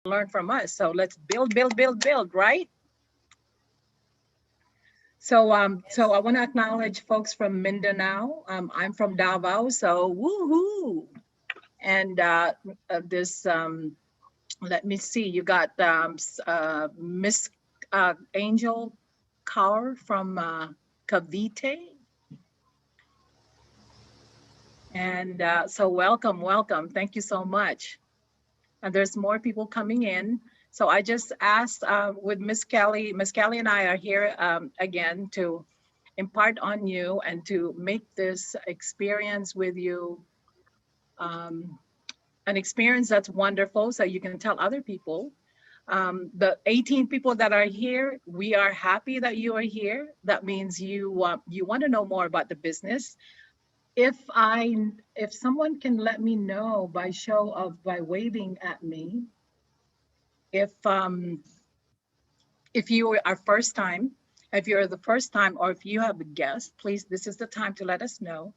learn from us. So let's build, build, build, build, right? So I want to acknowledge folks from Mindanao. I'm from Davao, so woohoo! And this, let me see, you got Miss Angel Kaur from Cavite. And so welcome, welcome. Thank you so much. And there's more people coming in. So I just asked with Miss Kelly. Miss Kelly and I are here again to impart on you and to make this experience with you um, an experience that's wonderful so you can tell other people. The 18 people that are here, we are happy that you are here. That means you want to know more about the business. If someone can let me know by show of by waving at me, if um, if you are first time, if you're the first time, or if you have a guest, please, this is the time to let us know.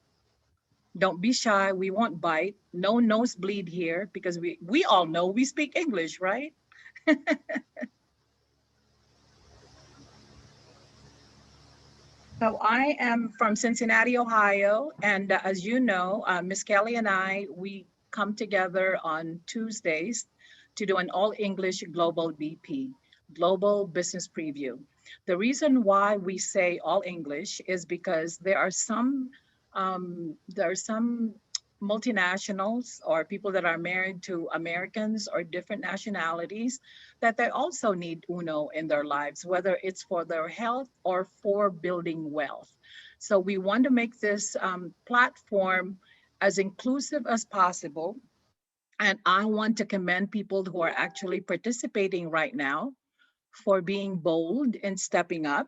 Don't be shy. We won't bite. No nosebleed here because we all know we speak English, right? So I am from Cincinnati, Ohio, and as you know, Miss Kelly and I we come together on Tuesdays to do an all English global BP, global business preview. The reason why we say all English is because there are some multinationals or people that are married to Americans or different nationalities that they also need Uno in their lives, whether it's for their health or for building wealth. So we want to make this platform as inclusive as possible. And I want to commend people who are actually participating right now for being bold and stepping up,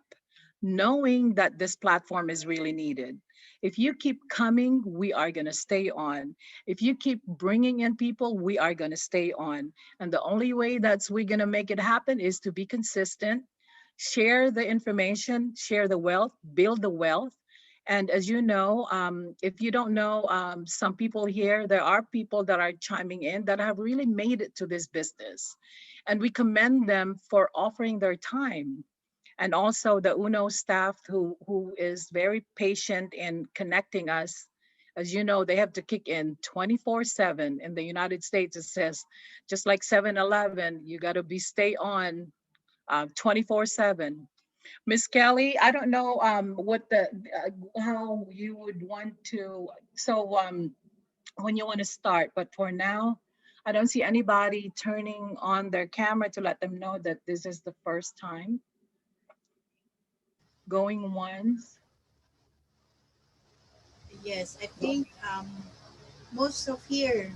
knowing that this platform is really needed. If you keep coming, we are going to stay on. If you keep bringing in people, we are going to stay on. And the only way that's we're going to make it happen is to be consistent, share the information, share the wealth, build the wealth. And as you know, if you don't know, some people here, there are people that are chiming in that have really made it to this business. And we commend them for offering their time. And also the UNO staff who is very patient in connecting us. As you know, they have to kick in 24/7. In the United States, it says, just like 7-Eleven, you got to be stay on 24/7. Miss Kelly, I don't know what the how you would want to. So when you want to start, but for now, I don't see anybody turning on their camera to let them know that this is the first time. Going once. Yes, I think most of here,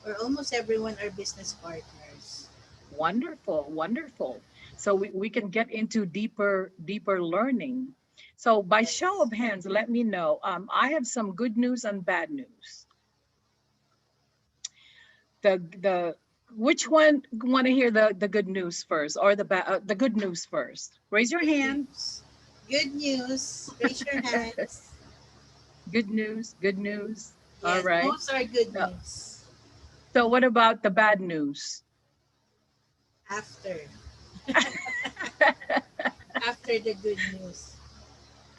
or almost everyone, are business partners. Wonderful, wonderful. So we can get into deeper learning. So by show Yes. of hands, let me know. I have some good news and bad news. The which one want to hear the good news first or the good news first? Raise your Good hand. news. Good news. Raise your hands. Good news, good news. All Yes, right. most are good Uh, news. So what about the bad news? After. After the good news.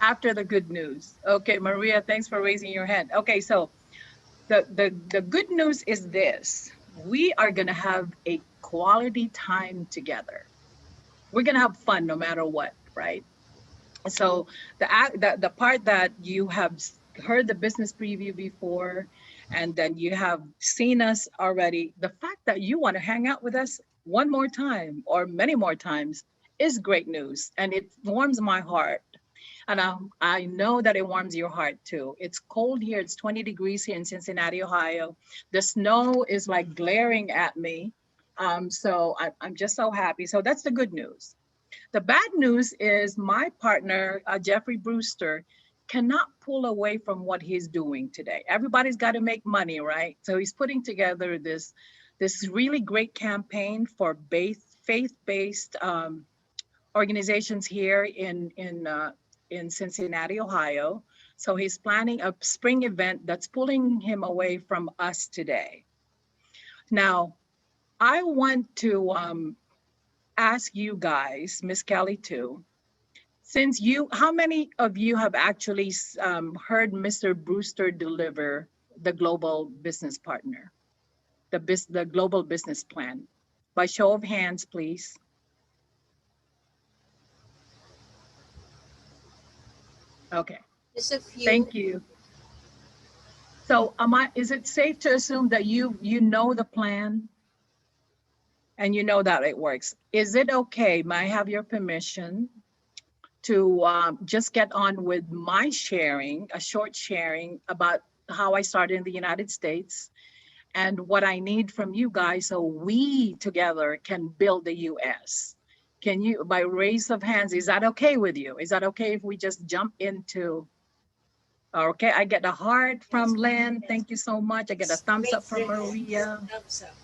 After the good news. Okay, Maria, thanks for raising your hand. Okay, so the good news is this. We are going to have a quality time together. We're going to have fun no matter what, right? So the part that you have heard the business preview before and then you have seen us already, the fact that you want to hang out with us one more time or many more times is great news and it warms my heart. And I know that it warms your heart too. It's cold here. It's 20 degrees here in Cincinnati, Ohio. The snow is like glaring at me. I'm just so happy. So that's the good news. The bad news is my partner, Jeffrey Brewster, cannot pull away from what he's doing today. Everybody's got to make money, right? So he's putting together this really great campaign for faith-based organizations here in Cincinnati, Ohio. So he's planning a spring event that's pulling him away from us today. Now, I want to ask you guys, Miss Kelly too, since you, how many of you have actually heard Mr. Brewster deliver the global business partner, the global business plan? By show of hands, please. Okay, Just a few. thank you. So, is it safe to assume that you know the plan and you know that it works? Is it okay? May I have your permission to just get on with my sharing, a short sharing about how I started in the United States and what I need from you guys so we together can build the US. Can you, by raise of hands, is that okay with you? Is that okay if we just jump into? Okay, I get a heart from Yes. Lynn. Yes. Thank you so much. I get a Just thumbs up raise from your hands. Maria Thumbs up.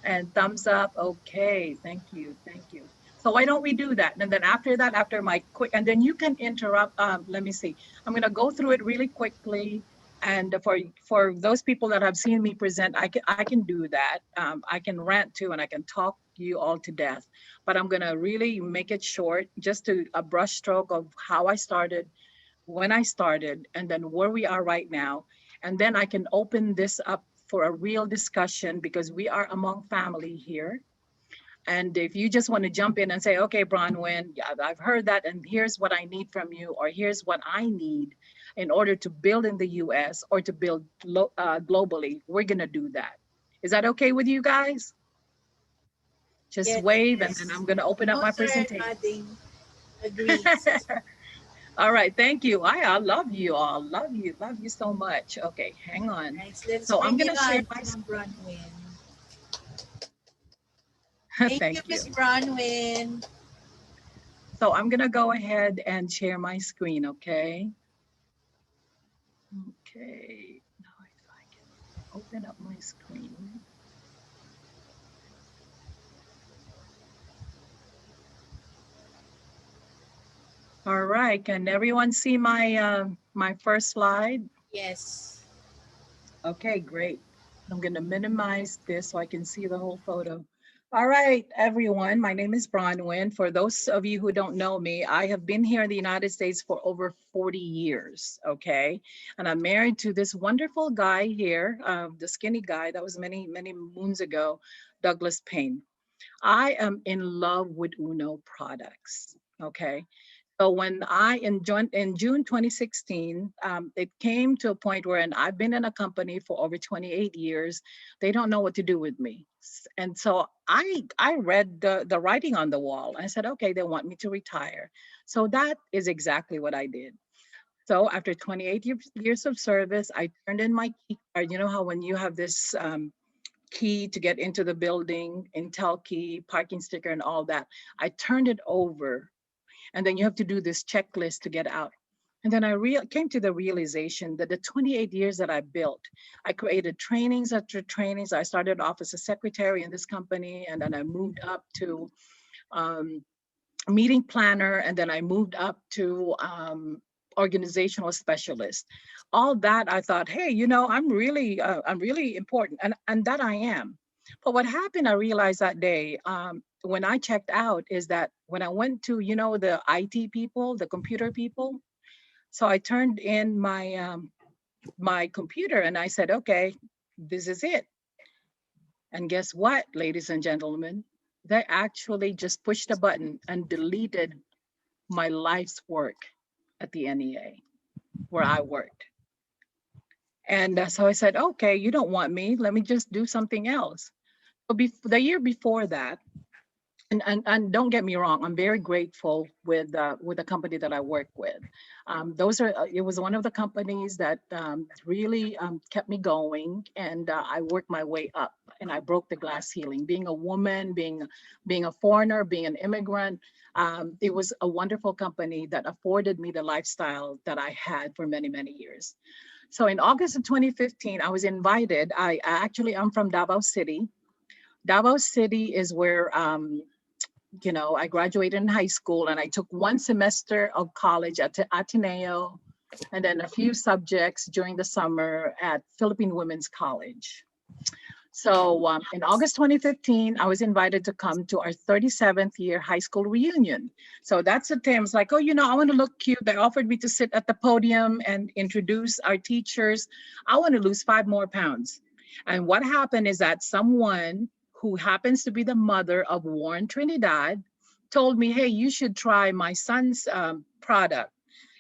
and thumbs up. Okay, thank you. Thank you. So why don't we do that? And then after that, after my quick, and then you can interrupt. Let me see. I'm gonna go through it really quickly. And for those people that have seen me present, I can do that. I can rant too, and I can talk you all to death. But I'm gonna really make it short, just to a brush stroke of how I started, when I started, and then where we are right now. And then I can open this up for a real discussion because we are among family here. And if you just want to jump in and say, okay, Bronwyn, yeah, I've heard that, and here's what I need from you, or here's what I need in order to build in the US or to build globally, we're going to do that. Is that okay with you guys? Just Yes. wave, and then Yes. I'm going to open up my Most are presentation. nodding. Agrees. All right, thank you. I love you all. Love you so much. Okay, hang on. Nice. Let's So I'm bring you gonna share on, my Ma'am Bronwyn. screen. Thank you, Thank Miss you. Bronwyn. So I'm gonna go ahead and share my screen, okay? Okay, now if I can open up my screen. All right, can everyone see my first slide? Yes. Okay, great. I'm going to minimize this so I can see the whole photo. All right, everyone, my name is Bronwyn. For those of you who don't know me, I have been here in the United States for over 40 years, okay? And I'm married to this wonderful guy here, the skinny guy that was many, many moons ago, Douglas Payne. I am in love with Uno products, okay? So when in June 2016, it came to a point where, and I've been in a company for over 28 years, they don't know what to do with me. And so I read the writing on the wall. I said, okay, they want me to retire. So that is exactly what I did. So after 28 years of service, I turned in my key card. You know how when you have this key to get into the building, Intel key, parking sticker, and all that, I turned it over, and then you have to do this checklist to get out. And then came to the realization that the 28 years that I built, I created trainings after trainings. I started off as a secretary in this company, and then I moved up to um, meeting planner, and then I moved up to organizational specialist. All that I thought, hey, I'm really important, and that I am. But what happened, I realized that day when I checked out, is that when I went to, the IT people, the computer people, so I turned in my computer and I said, okay, this is it. And guess what, ladies and gentlemen? They actually just pushed a button and deleted my life's work at the NEA where I worked. And so I said, okay, you don't want me. Let me just do something else. So the year before that, and don't get me wrong, I'm very grateful with the company that I work with. It was one of the companies that really kept me going, and I worked my way up, and I broke the glass ceiling. Being a woman, being a foreigner, being an immigrant, it was a wonderful company that afforded me the lifestyle that I had for many, many years. So in August of 2015, I was invited. I'm from Davao City. Davao City is where I graduated in high school, and I took one semester of college at Ateneo, and then a few subjects during the summer at Philippine Women's College. So in August 2015, I was invited to come to our 37th year high school reunion. So that's the thing. I was like, oh, I want to look cute. They offered me to sit at the podium and introduce our teachers. I want to lose 5 more pounds. And what happened is that someone who happens to be the mother of Warren Trinidad told me, hey, you should try my son's product.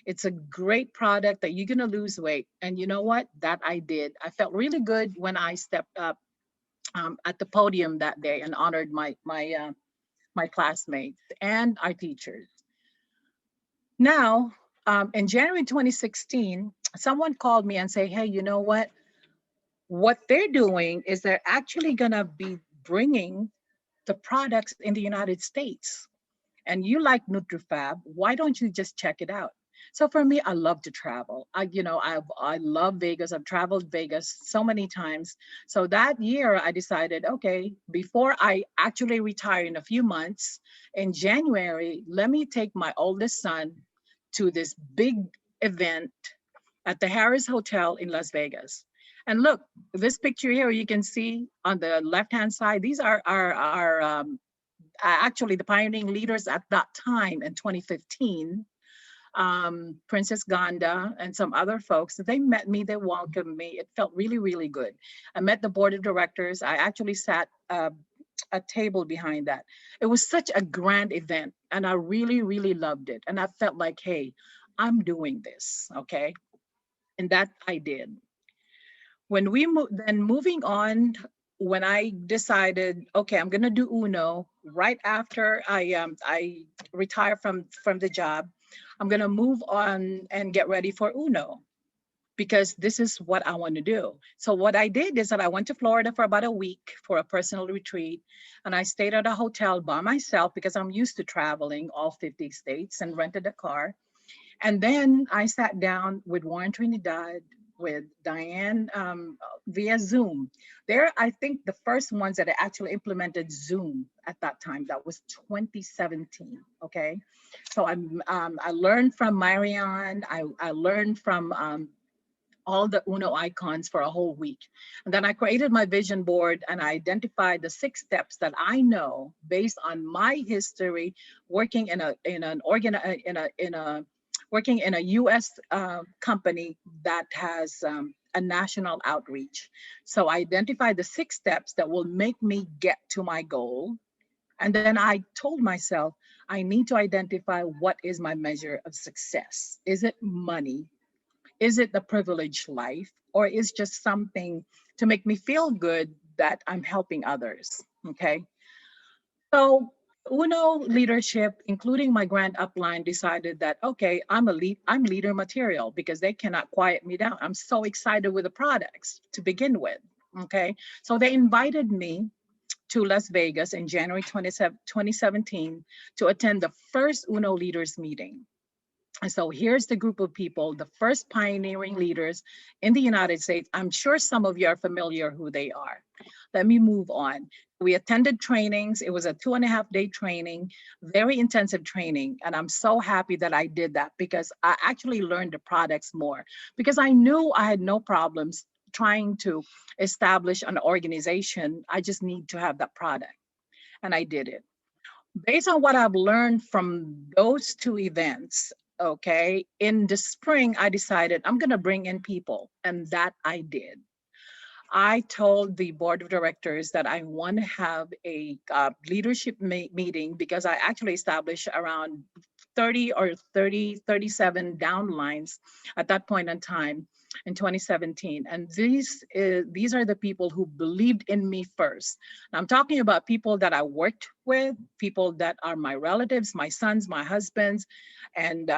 It's a great product that you're going to lose weight. And you know what? That I did. I felt really good when I stepped up at the podium that day and honored my classmates and our teachers. Now, in January 2016, someone called me and say, "Hey, you know what? What they're doing is they're actually gonna be bringing the products in the United States. And you like NutriFab, why don't you just check it out?" So for me, I love to travel. I love Vegas. I've traveled Vegas so many times. So that year I decided, okay, before I actually retire in a few months, in January, let me take my oldest son to this big event at the Harris Hotel in Las Vegas. And look, this picture here, you can see on the left-hand side, these are actually the pioneering leaders at that time in 2015, Princess Ganda and some other folks. They met me, they welcomed me. It felt really, really good. I met the board of directors. I actually sat a table behind that. It was such a grand event, and I really, really loved it. And I felt like, hey, I'm doing this, okay? And that I did. When then moving on, when I decided, okay, I'm gonna do Uno right after I retire from the job, I'm gonna move on and get ready for Uno because this is what I want to do. So what I did is that I went to Florida for about a week for a personal retreat, and I stayed at a hotel by myself because I'm used to traveling all 50 states and rented a car. And then I sat down with Warren Trinidad, with Diane via Zoom. They're, I think, the first ones that actually implemented Zoom at that time. That was 2017. Okay, so I learned from Marianne. I learned from all the Uno icons for a whole week. And then I created my vision board and I identified the 6 steps that I know based on my history working working in a U.S. Company that has a national outreach. So I identified the 6 steps that will make me get to my goal. And then I told myself, I need to identify what is my measure of success. Is it money? Is it the privileged life? Or is just something to make me feel good that I'm helping others? Okay. So Uno leadership, including my grand upline, decided that okay, I'm leader material because they cannot quiet me down. I'm so excited with the products to begin with. Okay. So they invited me to Las Vegas in January 2017 to attend the first Uno leaders meeting. And so here's the group of people, the first pioneering leaders in the United States. I'm sure some of you are familiar who they are. Let me move on. We attended trainings. It was a 2.5-day training, very intensive training. And I'm so happy that I did that because I actually learned the products more because I knew I had no problems trying to establish an organization. I just need to have that product. And I did it based on what I've learned from those 2 events. Okay, in the spring, I decided I'm going to bring in people, and that I did. I told the board of directors that I want to have a leadership meeting because I actually established around 30 or 37 downlines at that point in time in 2017. And these are the people who believed in me first. And I'm talking about people that I worked with, people that are my relatives, my sons, my husbands, and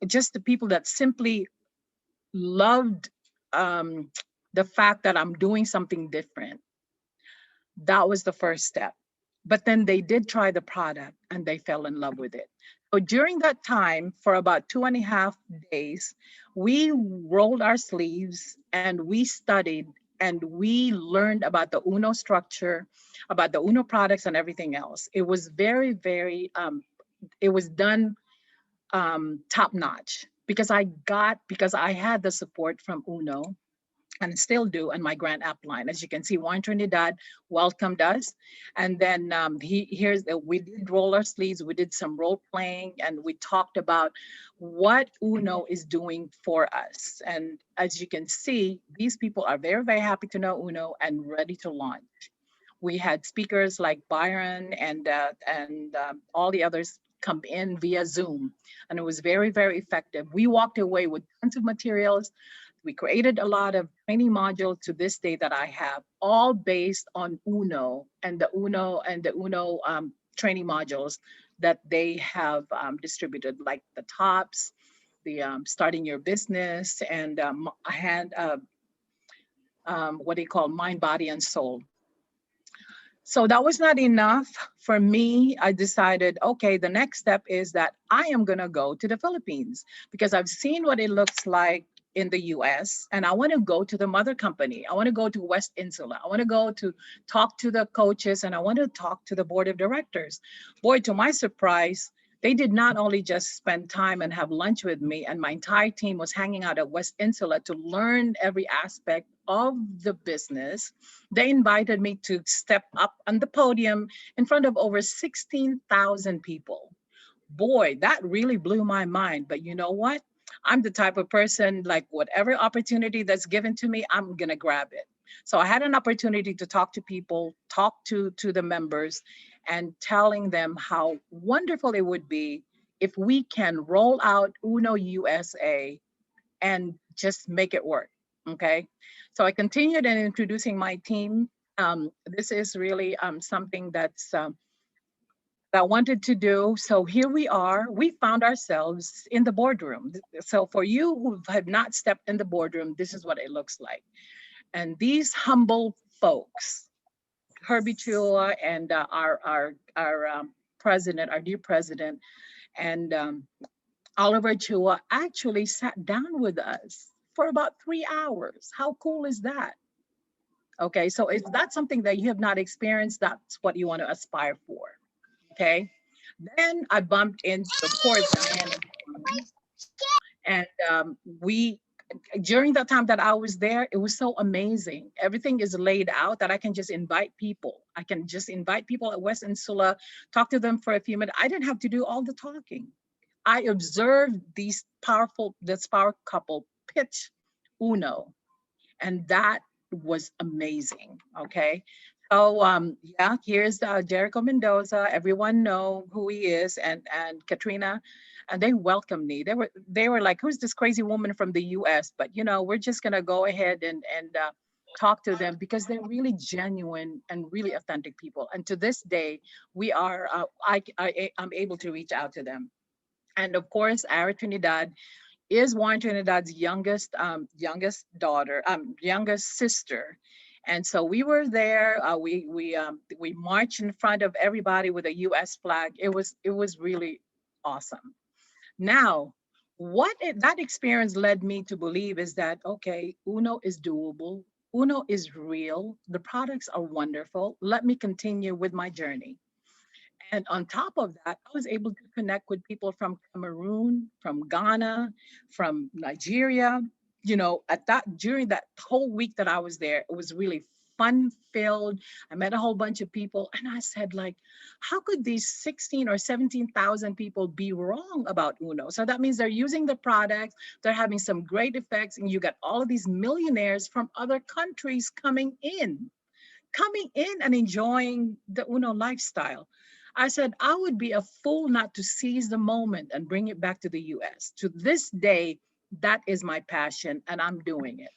just the people that simply loved the fact that I'm doing something different. That was the first step. But then they did try the product and they fell in love with it. So during that time, for about 2.5 days, we rolled our sleeves and we studied and we learned about the Uno structure, about the Uno products and everything else. It was very, very, it was done top notch because I had the support from Uno. and still do on my Grand upline. As you can see, Juan Trinidad welcomed us. And then we did roll our sleeves, we did some role playing, and we talked about what Uno is doing for us. And as you can see, these people are very, very happy to know Uno and ready to launch. We had speakers like Byron and all the others come in via Zoom, and it was very, very effective. We walked away with tons of materials. We created a lot of training modules to this day that I have, all based on Uno and the Uno training modules that they have distributed, like the tops, the starting your business, and what they call mind, body, and soul. So that was not enough for me. I decided, okay, the next step is that I am going to go to the Philippines because I've seen what it looks like in the US, and I want to go to the mother company. I want to go to West Insula. I want to go to talk to the coaches, and I want to talk to the board of directors. Boy, to my surprise, they did not only just spend time and have lunch with me, and my entire team was hanging out at West Insula to learn every aspect of the business. They invited me to step up on the podium in front of over 16,000 people. Boy, that really blew my mind. But you know what? I'm the type of person, like, whatever opportunity that's given to me, I'm going to grab it. So I had an opportunity to talk to people, talk to the members, and telling them how wonderful it would be if we can roll out Uno USA and just make it work. Okay. So I continued in introducing my team. This is really something that I wanted to do. So here we are. We found ourselves in the boardroom. So for you who have not stepped in the boardroom, this is what it looks like. And these humble folks, Herbie Chua and our president, our dear president, and Oliver Chua actually sat down with us for about 3 hours. How cool is that? Okay, so if that's something that you have not experienced, that's what you want to aspire for. Okay, then I bumped into, of course, Diana, and we during the time that I was there, it was so amazing. Everything is laid out that I can just invite people. I can just invite people at West Insula, talk to them for a few minutes. I didn't have to do all the talking. I observed this power couple pitch Uno, and that was amazing. Okay. So yeah, here's Jericho Mendoza. Everyone know who he is, and Katrina, and they welcomed me. They were like, "Who's this crazy woman from the U.S.?" But we're just gonna go ahead and talk to them because they're really genuine and really authentic people. And to this day, we are I'm able to reach out to them. And of course, Ara Trinidad is Juan Trinidad's youngest daughter, youngest sister. And so we were there. We marched in front of everybody with a U.S. flag. It was really awesome. Now, that experience led me to believe is that, okay, Uno is doable. Uno is real. The products are wonderful. Let me continue with my journey. And on top of that, I was able to connect with people from Cameroon, from Ghana, from Nigeria. At that during that whole week that I was there, it was really fun filled. I met a whole bunch of people, and I said, like, how could these 16 or 17,000 people be wrong about Uno? So that means they're using the products, they're having some great effects, and you got all of these millionaires from other countries coming in and enjoying the Uno lifestyle. I said, I would be a fool not to seize the moment and bring it back to the US. To this day, that is my passion, and I'm doing it.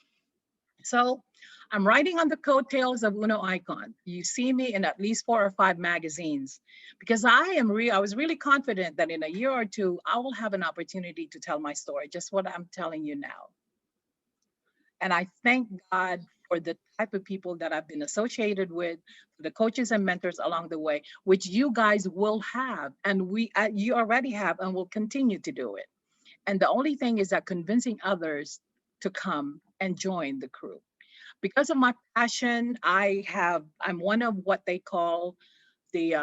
So I'm writing on the coattails of Uno Icon. You see me in at least 4 or 5 magazines because I was really confident that in a year or two, I will have an opportunity to tell my story, just what I'm telling you now. And I thank God for the type of people that I've been associated with, the coaches and mentors along the way, which you guys will have, and you already have, and will continue to do it. And the only thing is that convincing others to come and join the crew. Because of my passion, I'm one of what they call the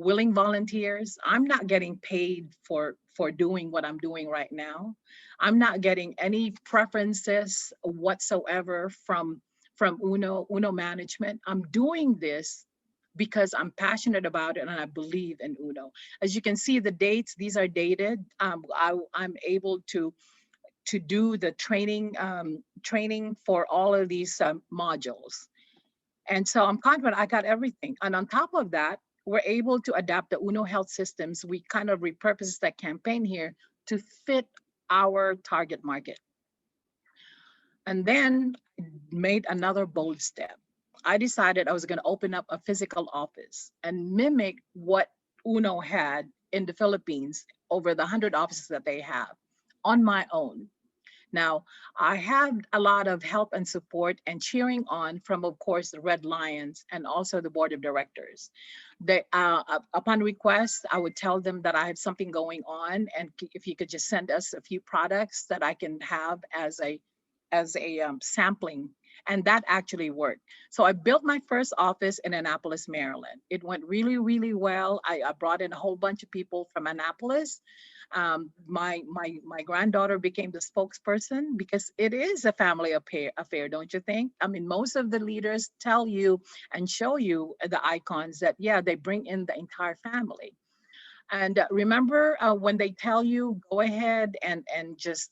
willing volunteers. I'm not getting paid for doing what I'm doing right now. I'm not getting any preferences whatsoever from Uno management. I'm doing this because I'm passionate about it and I believe in Uno. As you can see, the dates, these are dated. I'm able to do the training for all of these modules. And so I'm confident I got everything. And on top of that, we're able to adapt the Uno Health Systems. We kind of repurposed that campaign here to fit our target market. And then made another bold step. I decided I was going to open up a physical office and mimic what Uno had in the Philippines over the 100 offices that they have on my own. Now, I had a lot of help and support and cheering on from, of course, the Red Lions and also the board of directors. Upon request, I would tell them that I have something going on, and if you could just send us a few products that I can have as a sampling. And that actually worked. So I built my first office in Annapolis, Maryland. It went really, really well. I brought in a whole bunch of people from Annapolis. My granddaughter became the spokesperson because it is a family affair, don't you think? I mean, most of the leaders tell you and show you the icons that, yeah, they bring in the entire family. And remember when they tell you, go ahead and just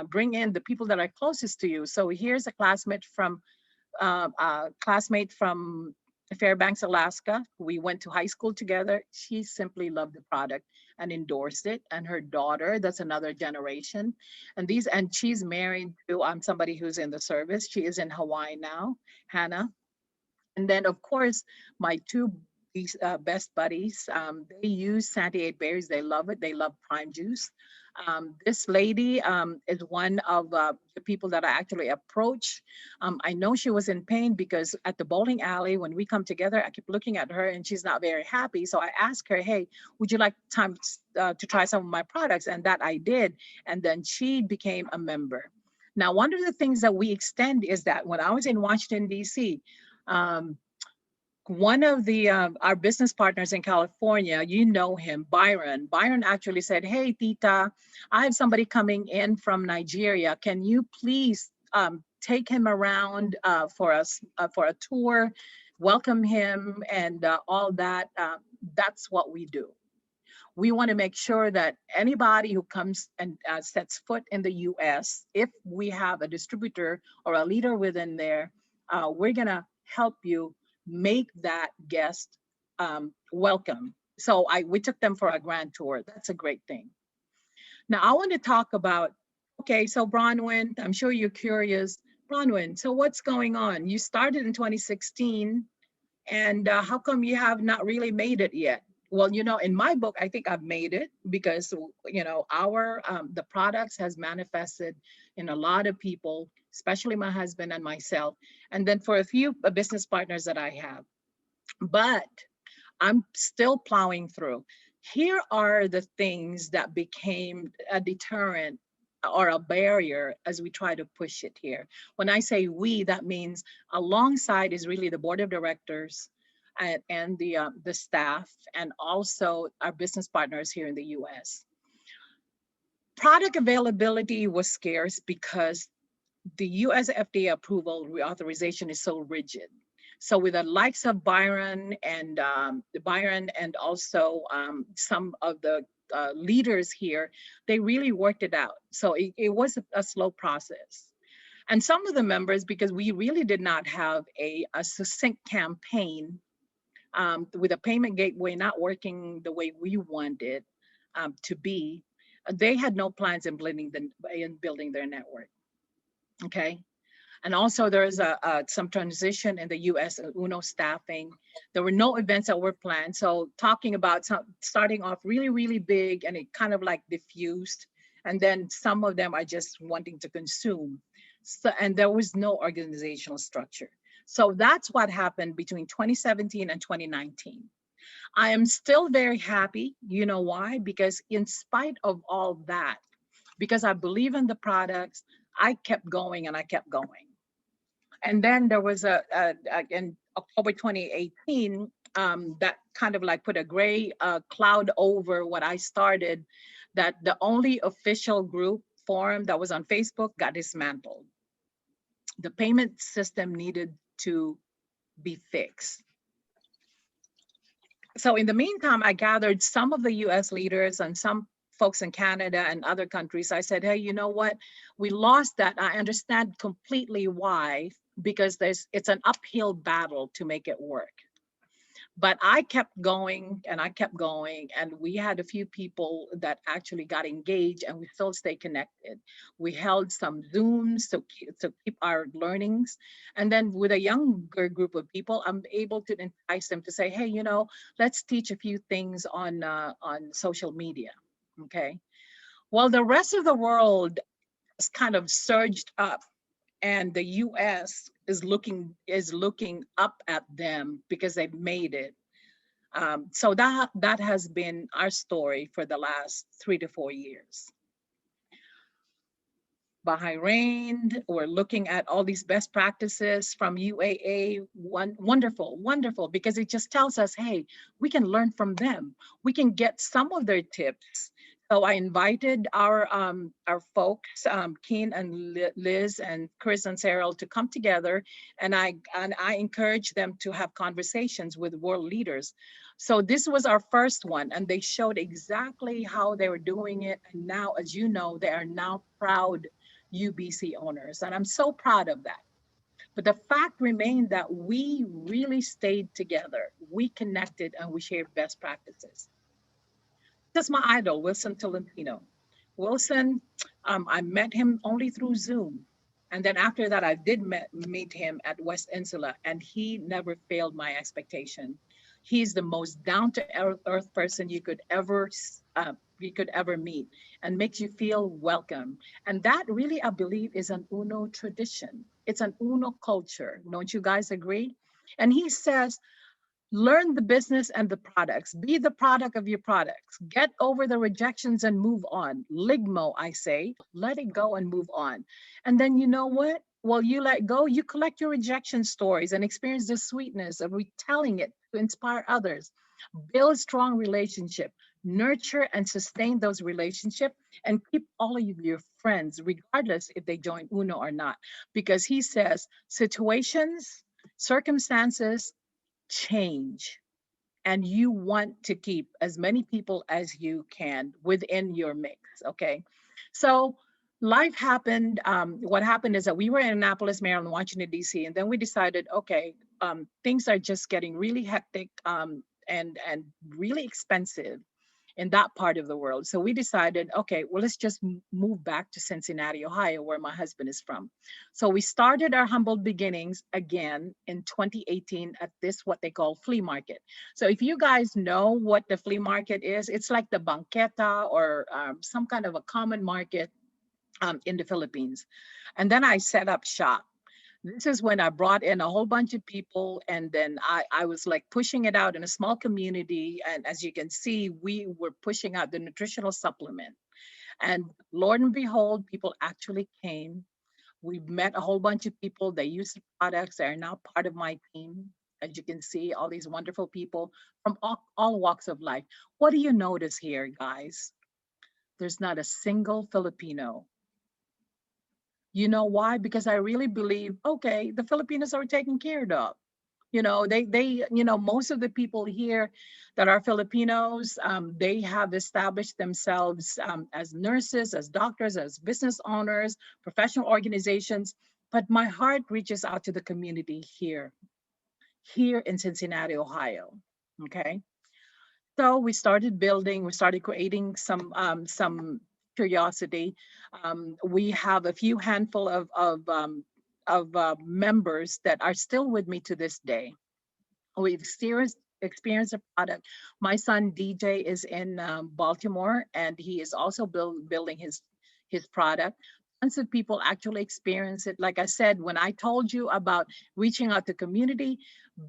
bring in the people that are closest to you. So here's a classmate from Fairbanks, Alaska. We went to high school together. She simply loved the product and endorsed it. And her daughter, that's another generation. And she's married to somebody who's in the service. She is in Hawaii now, Hannah. And then, of course, my two best buddies, they use Santy 8 berries. They love it. They love Prime Juice. This lady is one of the people that I actually approach. I know she was in pain because at the bowling alley, when we come together, I keep looking at her and she's not very happy. So I asked her, hey, would you like time to try some of my products? And that I did. And then she became a member. Now, one of the things that we extend is that when I was in Washington, D.C., um, one of the our business partners in California, you know him, Byron. Byron actually said, "Hey, Tita, I have somebody coming in from Nigeria. Can you please take him around for us for a tour, welcome him, and all that?" That's what we do. We want to make sure that anybody who comes and sets foot in the U.S., if we have a distributor or a leader within there, we're gonna help you make that guest welcome. So we took them for a grand tour. That's a great thing. Now I want to talk about, okay, so Bronwyn, I'm sure you're curious. Bronwyn, so what's going on? You started in 2016, and how come you have not really made it yet? Well, in my book, I think I've made it because, our the products has manifested in a lot of people, especially my husband and myself, and then for a few business partners that I have. But I'm still plowing through. Here are the things that became a deterrent or a barrier as we try to push it here. When I say we, that means alongside is really the board of directors and the staff, and also our business partners here in the U.S. Product availability was scarce because the US FDA approval reauthorization is so rigid. So with the likes of Byron and also some of the leaders here, they really worked it out. So it was a slow process. And some of the members, because we really did not have a succinct campaign with a payment gateway not working the way we wanted to be, they had no plans in building their network. Okay. And also there is some transition in the US Uno staffing. There were no events that were planned. So talking about starting off really, really big, and it kind of like diffused. And then some of them are just wanting to consume. So, and there was no organizational structure. So that's what happened between 2017 and 2019. I am still very happy. You know why? Because in spite of all that, because I believe in the products, I kept going and I kept going. And then there was in October 2018, that kind of like put a gray cloud over what I started, that the only official group forum that was on Facebook got dismantled. The payment system needed to be fixed. So in the meantime, I gathered some of the US leaders and some folks in Canada and other countries. I said, hey, you know what? We lost that. I understand completely why, because it's an uphill battle to make it work. But I kept going and I kept going, and we had a few people that actually got engaged, and we still stay connected. We held some Zooms to keep our learnings. And then with a younger group of people, I'm able to entice them to say, hey, let's teach a few things on social media. Okay. Well, the rest of the world has kind of surged up, and the US is looking up at them because they've made it. So that has been our story for the last 3 to 4 years. Bahrain, we're looking at all these best practices from UAA. Wonderful, wonderful, because it just tells us, hey, we can learn from them. We can get some of their tips. So I invited our folks, Keen and Liz and Chris and Cyril, to come together, and I encourage them to have conversations with world leaders. So this was our first one, and they showed exactly how they were doing it. And now, as you know, they are now proud UBC owners, and I'm so proud of that. But the fact remained that we really stayed together. We connected and we shared best practices. That's my idol, Wilson Tolentino. Wilson, I met him only through Zoom. And then after that, I did meet him at West Insula, and he never failed my expectation. He's the most down to earth person you could ever meet, and makes you feel welcome. And that really, I believe, is an Uno tradition. It's an Uno culture. Don't you guys agree? And he says, learn the business and the products. Be the product of your products. Get over the rejections and move on. Ligmo, I say, let it go and move on. And then you know what? While you let go, you collect your rejection stories and experience the sweetness of retelling it to inspire others. Build strong relationship, nurture and sustain those relationships, and keep all of your friends, regardless if they join Uno or not. Because he says situations, circumstances, change, and you want to keep as many people as you can within your mix. Okay. So life happened. What happened is that we were in Annapolis, Maryland, Washington, D.C., and then we decided, okay, things are just getting really hectic, and really expensive in that part of the world. So we decided, okay, well, let's just move back to Cincinnati, Ohio, where my husband is from. So we started our humble beginnings again in 2018 at this, what they call flea market. So if you guys know what the flea market is, it's like the banqueta, or some kind of a common market in the Philippines. And then I set up shop. This is when I brought in a whole bunch of people, and then I was like pushing it out in a small community. And as you can see, we were pushing out the nutritional supplement. And Lord and behold, people actually came. We met a whole bunch of people. They used the products. They are now part of my team. As you can see, all these wonderful people from all walks of life. What do you notice here, guys? There's not a single Filipino. You know why? Because I really believe, okay, the Filipinos are taken care of. Most of the people here that are Filipinos, they have established themselves as nurses, as doctors, as business owners, professional organizations. But my heart reaches out to the community here in Cincinnati, Ohio. Okay. So we started creating some curiosity. We have a few handful of members that are still with me to this day. We've experienced a product. My son DJ is in Baltimore, and he is also building his product. Tons of people actually experience it. Like I said, when I told you about reaching out to community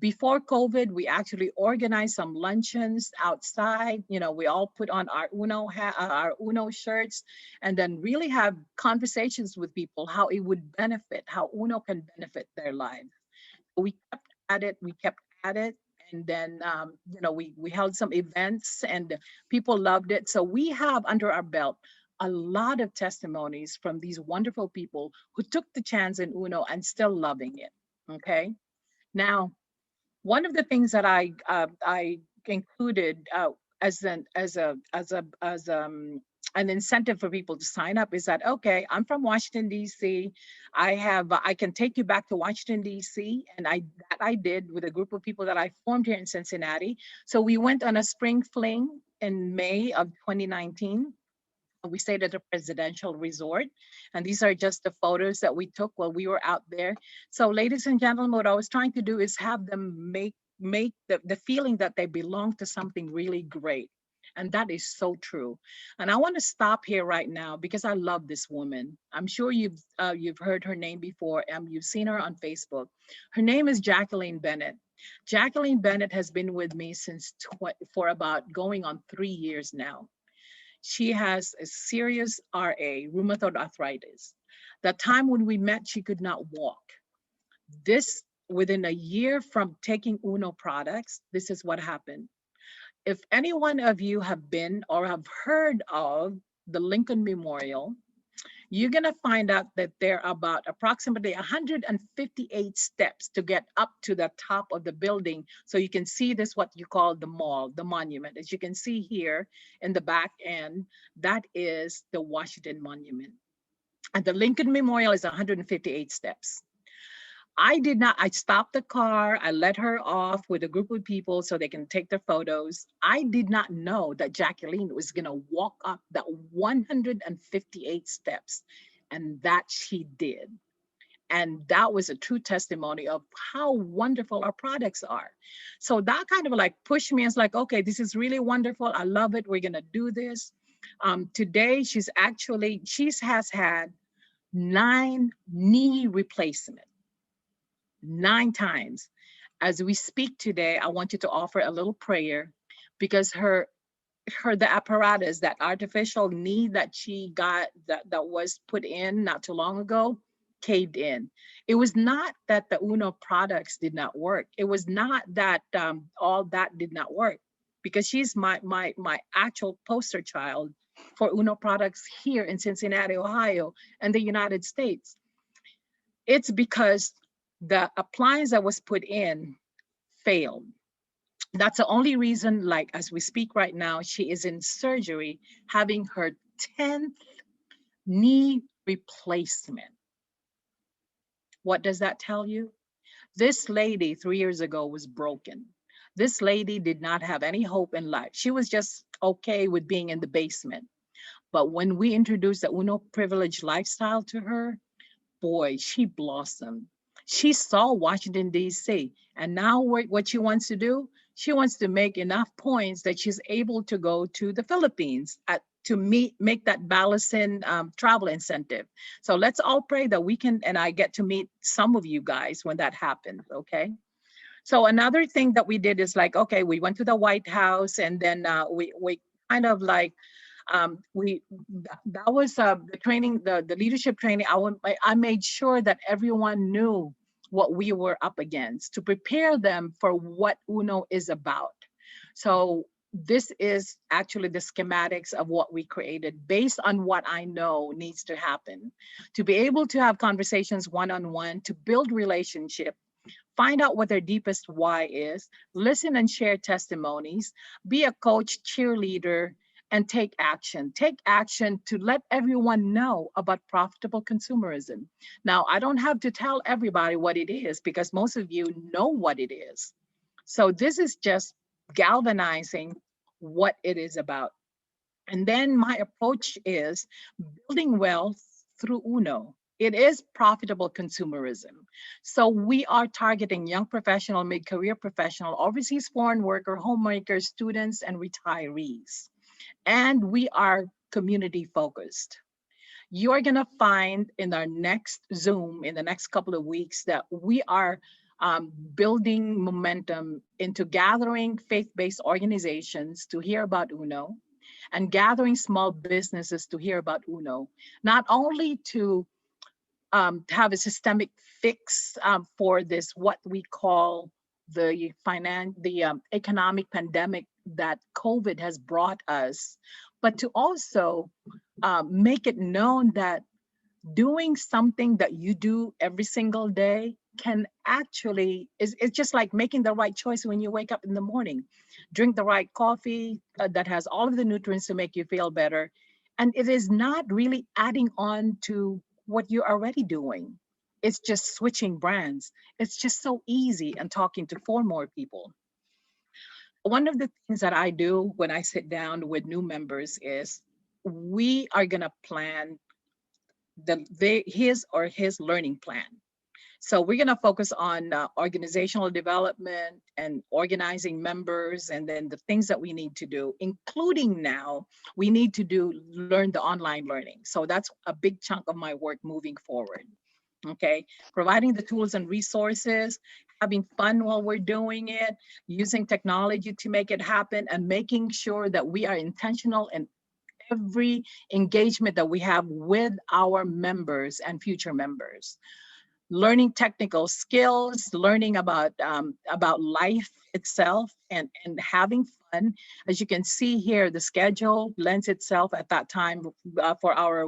before COVID, we actually organized some luncheons outside. We all put on our Uno shirts, and then really have conversations with people how it would benefit, how Uno can benefit their lives. We kept at it. We kept at it. and then we held some events, and people loved it. So we have under our belt a lot of testimonies from these wonderful people who took the chance in Uno and still loving it. Okay. Now, one of the things that I included as an incentive for people to sign up is that, okay, I'm from Washington D.C. I can take you back to Washington D.C. and I did with a group of people that I formed here in Cincinnati. So we went on a spring fling in May of 2019. We stayed at a presidential resort, and these are just the photos that we took while we were out there. So, ladies and gentlemen, what I was trying to do is have them make the feeling that they belong to something really great. And that is so true. And I want to stop here right now because I love this woman. I'm sure you've heard her name before, and you've seen her on Facebook. Her name is Jacqueline Bennett. Jacqueline Bennett has been with me for about going on 3 years now. She has a serious RA, rheumatoid arthritis. The time when we met, she could not walk. This, within a year from taking Uno products, this is what happened. If any one of you have been or have heard of the Lincoln Memorial, you're going to find out that there are about approximately 158 steps to get up to the top of the building. So you can see this, what you call the mall, the monument. As you can see here in the back end, that is the Washington Monument. And the Lincoln Memorial is 158 steps. I stopped the car. I let her off with a group of people so they can take their photos. I did not know that Jacqueline was going to walk up that 158 steps. And that she did. And that was a true testimony of how wonderful our products are. So that kind of like pushed me. It's like, okay, this is really wonderful. I love it. We're going to do this. Today, she has had 9 knee replacements. 9 times. As we speak today, I want you to offer a little prayer because the apparatus, that artificial knee that she got, that was put in not too long ago, caved in. It was not that the Uno products did not work. It was not that all that did not work, because she's my actual poster child for Uno products here in Cincinnati, Ohio, and the United States. It's because the appliance that was put in failed. That's the only reason, like as we speak right now, she is in surgery having her 10th knee replacement. What does that tell you? This lady 3 years ago was broken. This lady did not have any hope in life. She was just okay with being in the basement. But when we introduced the Uno privilege lifestyle to her, boy, she blossomed. She saw Washington, D.C., and now what she wants to do, she wants to make enough points that she's able to go to the Philippines to make that Balasin travel incentive. So let's all pray that we can, and I get to meet some of you guys when that happens, okay? So another thing that we did is like, okay, we went to the White House, and then we kind of like that was the training, the leadership training. I made sure that everyone knew what we were up against to prepare them for what Uno is about. So this is actually the schematics of what we created based on what I know needs to happen to be able to have conversations one-on-one, to build relationship, find out what their deepest why is, listen and share testimonies, be a coach, cheerleader, and take action. Take action to let everyone know about profitable consumerism. Now, I don't have to tell everybody what it is because most of you know what it is. So this is just galvanizing what it is about. And then my approach is building wealth through Uno. It is profitable consumerism. So we are targeting young professional, mid-career professional, overseas foreign worker, homemakers, students, and retirees. And we are community focused. You are going to find in our next Zoom in the next couple of weeks that we are building momentum into gathering faith-based organizations to hear about Uno and gathering small businesses to hear about Uno, not only to have a systemic fix for this, what we call the economic pandemic that COVID has brought us, but to also make it known that doing something that you do every single day can actually is it's just like making the right choice when you wake up in the morning. Drink the right coffee that has all of the nutrients to make you feel better, and it is not really adding on to what you're already doing. It's just switching brands. It's just so easy, and talking to four more people. One of the things that I do when I sit down with new members is we are going to plan his or his learning plan. So we're going to focus on organizational development and organizing members, and then the things that we need to do, including now we need to do learn the online learning. So that's a big chunk of my work moving forward. Okay, providing the tools and resources, having fun while we're doing it, using technology to make it happen, and making sure that we are intentional in every engagement that we have with our members and future members. Learning technical skills, learning about life itself, and having fun. As you can see here, the schedule lends itself at that time for our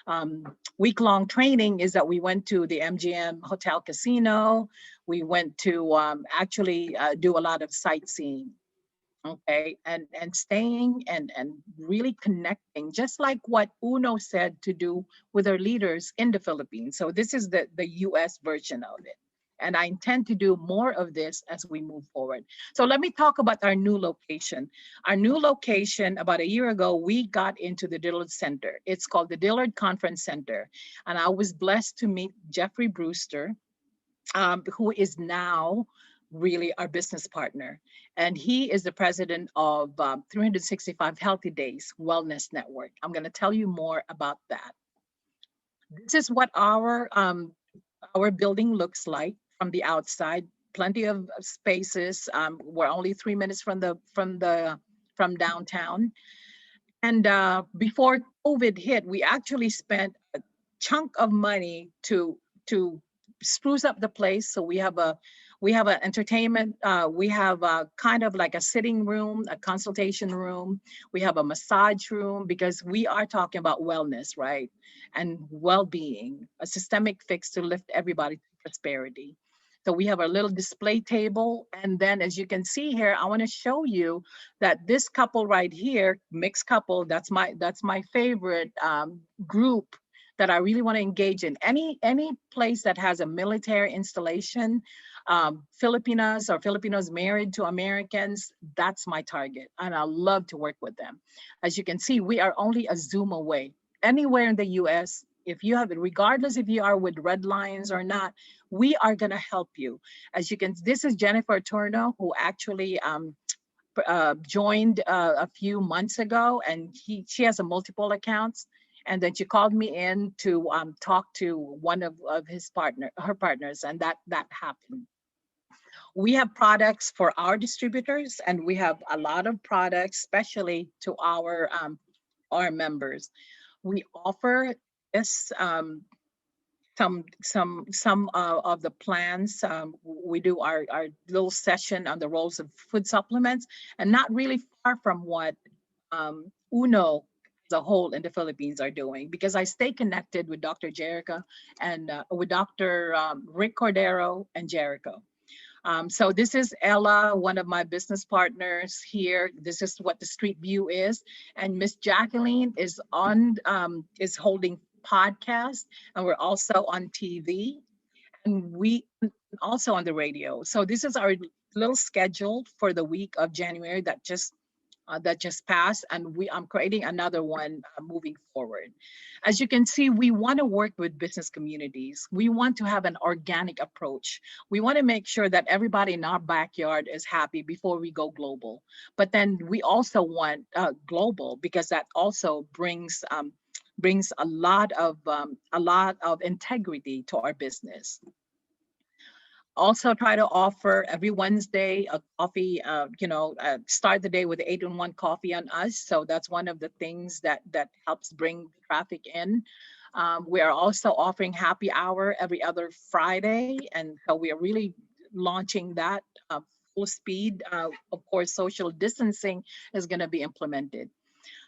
um, week-long training is that we went to the MGM Hotel Casino. We went to actually do a lot of sightseeing. Okay, and staying and really connecting, just like what Uno said to do with our leaders in the Philippines. So this is the US version of it, and I intend to do more of this as we move forward. So let me talk about our new location. Our new location, about a year ago, we got into the Dillard Center. It's called the Dillard Conference Center, and I was blessed to meet Jeffrey Brewster, who is now really our business partner. And he is the president of 365 Healthy Days Wellness Network. I'm going to tell you more about that. This is what our building looks like from the outside. Plenty of spaces. We're only 3 minutes from downtown. And before COVID hit, we actually spent a chunk of money to spruce up the place. So we have an entertainment. We have a kind of like a sitting room, a consultation room. We have a massage room because we are talking about wellness, right? And well-being, a systemic fix to lift everybody to prosperity. So we have our little display table. And then as you can see here, I want to show you that this couple right here, mixed couple, that's my favorite group that I really want to engage in. Any place that has a military installation, Filipinas or Filipinos married to Americans, that's my target. And I love to work with them. As you can see, we are only a Zoom away. Anywhere in the US, if you have it, regardless if you are with Red Lions or not, we are going to help you. As you can, this is Jennifer Turno, who actually joined a few months ago, and she has a multiple accounts. And then she called me in to talk to one of her partners, and that happened. We have products for our distributors, and we have a lot of products, especially to our members. We offer this some of the plans. We do our little session on the roles of food supplements, and not really far from what Uno as a whole in the Philippines are doing, because I stay connected with Dr. Jericho and with Dr. Rick Cordero and Jericho. So this is Ella, one of my business partners here. This is what the street view is. And Miss Jacqueline is holding podcast, and we're also on TV, and we also on the radio. So this is our little schedule for the week of January that just passed, and I'm creating another one moving forward. As you can see, we want to work with business communities. We want to have an organic approach. We want to make sure that everybody in our backyard is happy before we go global. But then we also want global, because that also brings a lot of integrity to our business. Also try to offer every Wednesday a coffee, start the day with 8-in-1 coffee on us. So that's one of the things that helps bring traffic in. We are also offering happy hour every other Friday. And so we are really launching that full speed. Of course, social distancing is going to be implemented.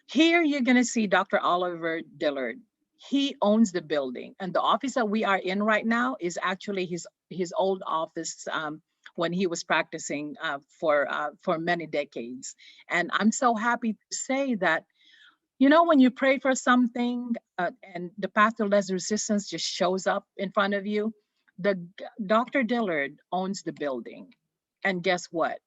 Here you're going to see Dr. Oliver Dillard. He owns the building, and the office that we are in right now is actually his old office when he was practicing for many decades. And I'm so happy to say that, you know, when you pray for something and the path to less resistance just shows up in front of you, Dr. Dillard owns the building, and guess what?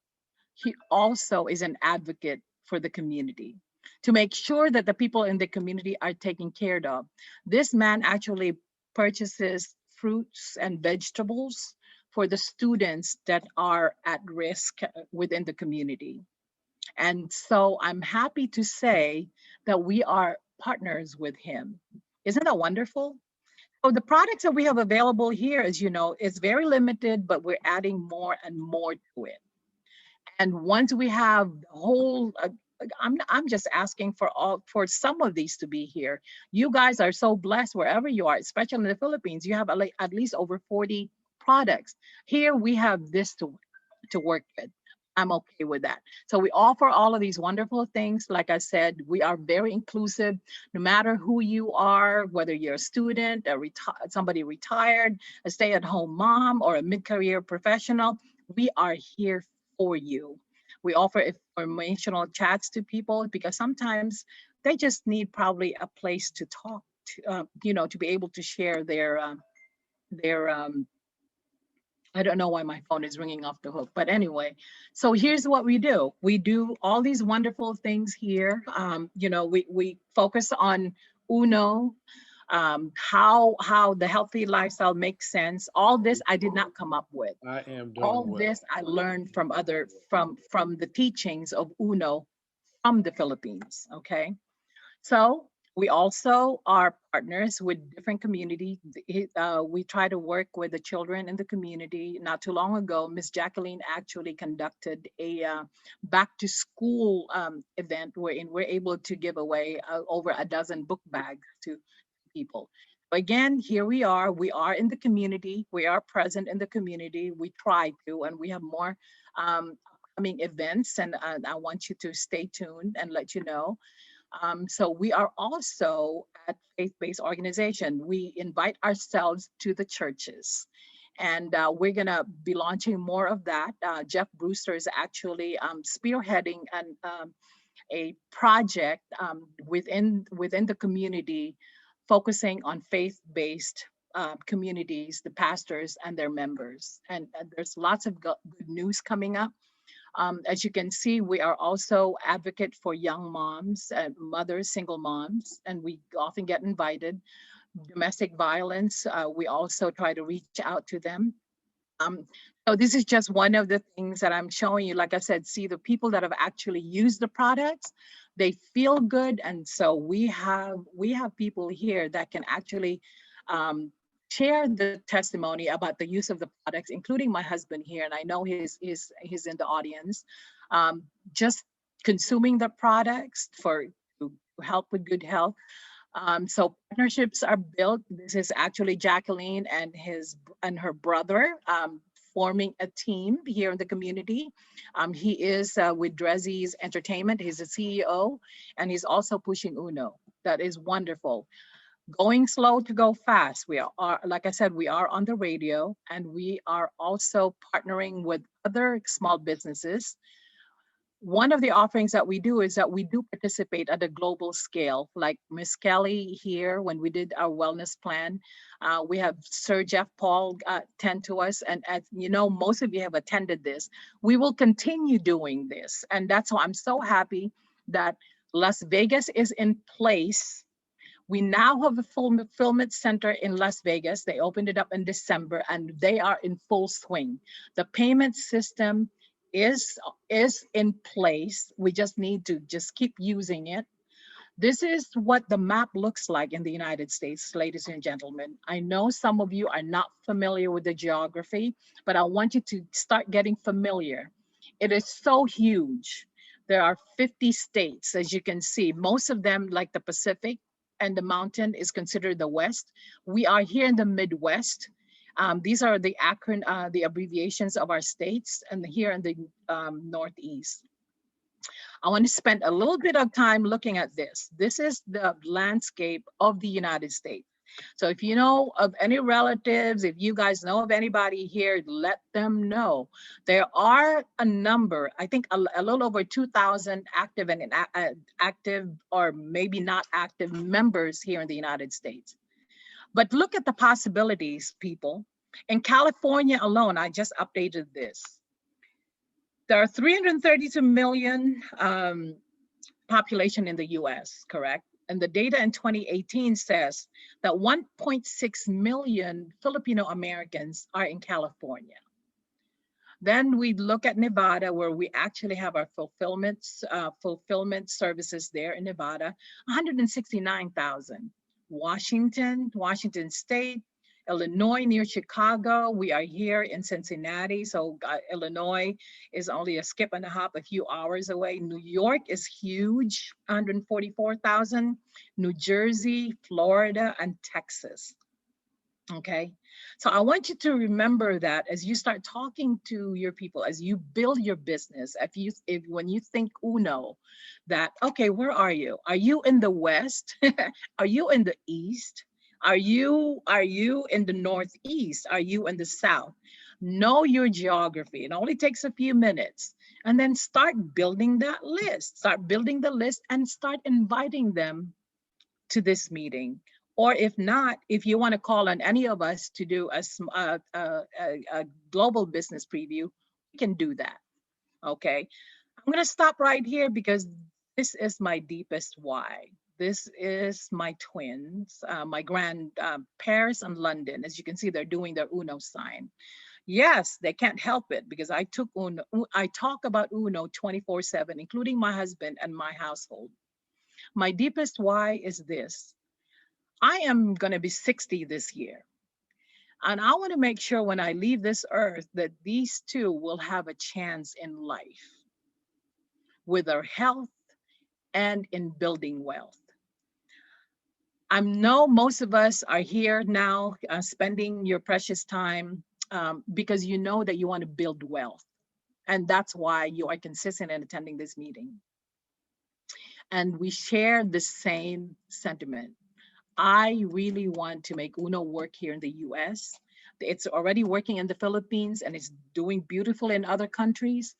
He also is an advocate for the community to make sure that the people in the community are taken care of. This man actually purchases fruits and vegetables for the students that are at risk within the community. And so I'm happy to say that we are partners with him. Isn't that wonderful? So the products that we have available here, as you know, is very limited, but we're adding more and more to it. And once we have the whole, I'm just asking for all for some of these to be here. You guys are so blessed wherever you are, especially in the Philippines. You have at least over 40 products. Here we have this to work with. I'm okay with that. So we offer all of these wonderful things. Like I said, we are very inclusive. No matter who you are, whether you're a student, somebody retired, a stay-at-home mom, or a mid-career professional, we are here for you. We offer informational chats to people because sometimes they just need probably a place to talk to, to be able to share their I don't know why my phone is ringing off the hook, but anyway, so here's what we do. We do all these wonderful things here. We focus on Uno, how the healthy lifestyle makes sense. All this I did not come up with. I am doing All well. this I learned from from the teachings of Uno from the Philippines. Okay, so we also are partners with different communities. We try to work with the children in the community. Not too long ago, Miss Jacqueline actually conducted a back to school event wherein we're able to give away over a dozen book bags to people. Again, here we are. We are in the community. We are present in the community. We try to, and we have more upcoming events. And I want you to stay tuned and let you know. So we are also at faith-based organization. We invite ourselves to the churches. And we're going to be launching more of that. Jeff Brewster is actually spearheading a project within the community, focusing on faith-based communities, the pastors and their members. And there's lots of good news coming up. As you can see, we are also advocate for young moms, mothers, single moms, and we often get invited. Domestic violence, we also try to reach out to them. Um, so this is just one of the things that I'm showing you. Like I said, see the people that have actually used the products, they feel good, and so we have people here that can actually um, share the testimony about the use of the products, including my husband here, and I know he's in the audience. Just consuming the products to help with good health. So partnerships are built. This is actually Jacqueline and her brother forming a team here in the community. He is with Drezzy's Entertainment. He's a CEO, and he's also pushing Uno. That is wonderful. Going slow to go fast. We are, like I said, we are on the radio, and we are also partnering with other small businesses. One of the offerings that we do is that we do participate at a global scale, like Miss Kelly here when we did our wellness plan. We have Sir Jeff Paul attend to us, and as you know, most of you have attended this. We will continue doing this, and that's why I'm so happy that Las Vegas is in place. We now have a fulfillment center in Las Vegas. They opened it up in December, and they are in full swing. The payment system is in place. We just need to just keep using it. This is what the map looks like in the United States, ladies and gentlemen. I know some of you are not familiar with the geography, but I want you to start getting familiar. It is so huge. There are 50 states, as you can see. Most of them, like the Pacific and the mountain, is considered the West. We are here in the Midwest. These are the abbreviations of our states and here in the Northeast. I want to spend a little bit of time looking at this. This is the landscape of the United States. So if you know of any relatives, if you guys know of anybody here, let them know. There are a number, I think a little over 2,000 active and active or maybe not active members here in the United States. But look at the possibilities, people. In California alone, I just updated this. There are 332 million population in the US, correct? And the data in 2018 says that 1.6 million Filipino Americans are in California. Then we look at Nevada, where we actually have our fulfillment services there in Nevada, 169,000. Washington State, Illinois near Chicago. We are here in Cincinnati, so Illinois is only a skip and a hop, a few hours away. New York is huge, 144,000. New Jersey, Florida, and Texas. Okay, so I want you to remember that as you start talking to your people, as you build your business, if when you think Uno, that okay, where are you? Are you in the West? Are you in the East? Are you in the Northeast? Are you in the South? Know your geography. It only takes a few minutes, and then start building that list. Start building the list and start inviting them to this meeting. Or if not, if you want to call on any of us to do a global business preview, we can do that. Okay. I'm going to stop right here because this is my deepest why. This is my twins, my Paris and London. As you can see, they're doing their Uno sign. Yes, they can't help it because I talk about Uno 24/7, including my husband and my household. My deepest why is this. I am going to be 60 this year. And I want to make sure when I leave this earth that these two will have a chance in life with their health and in building wealth. I know most of us are here now spending your precious time because you know that you want to build wealth. And that's why you are consistent in attending this meeting. And we share the same sentiment. I really want to make Uno work here in the US. It's already working in the Philippines and it's doing beautiful in other countries.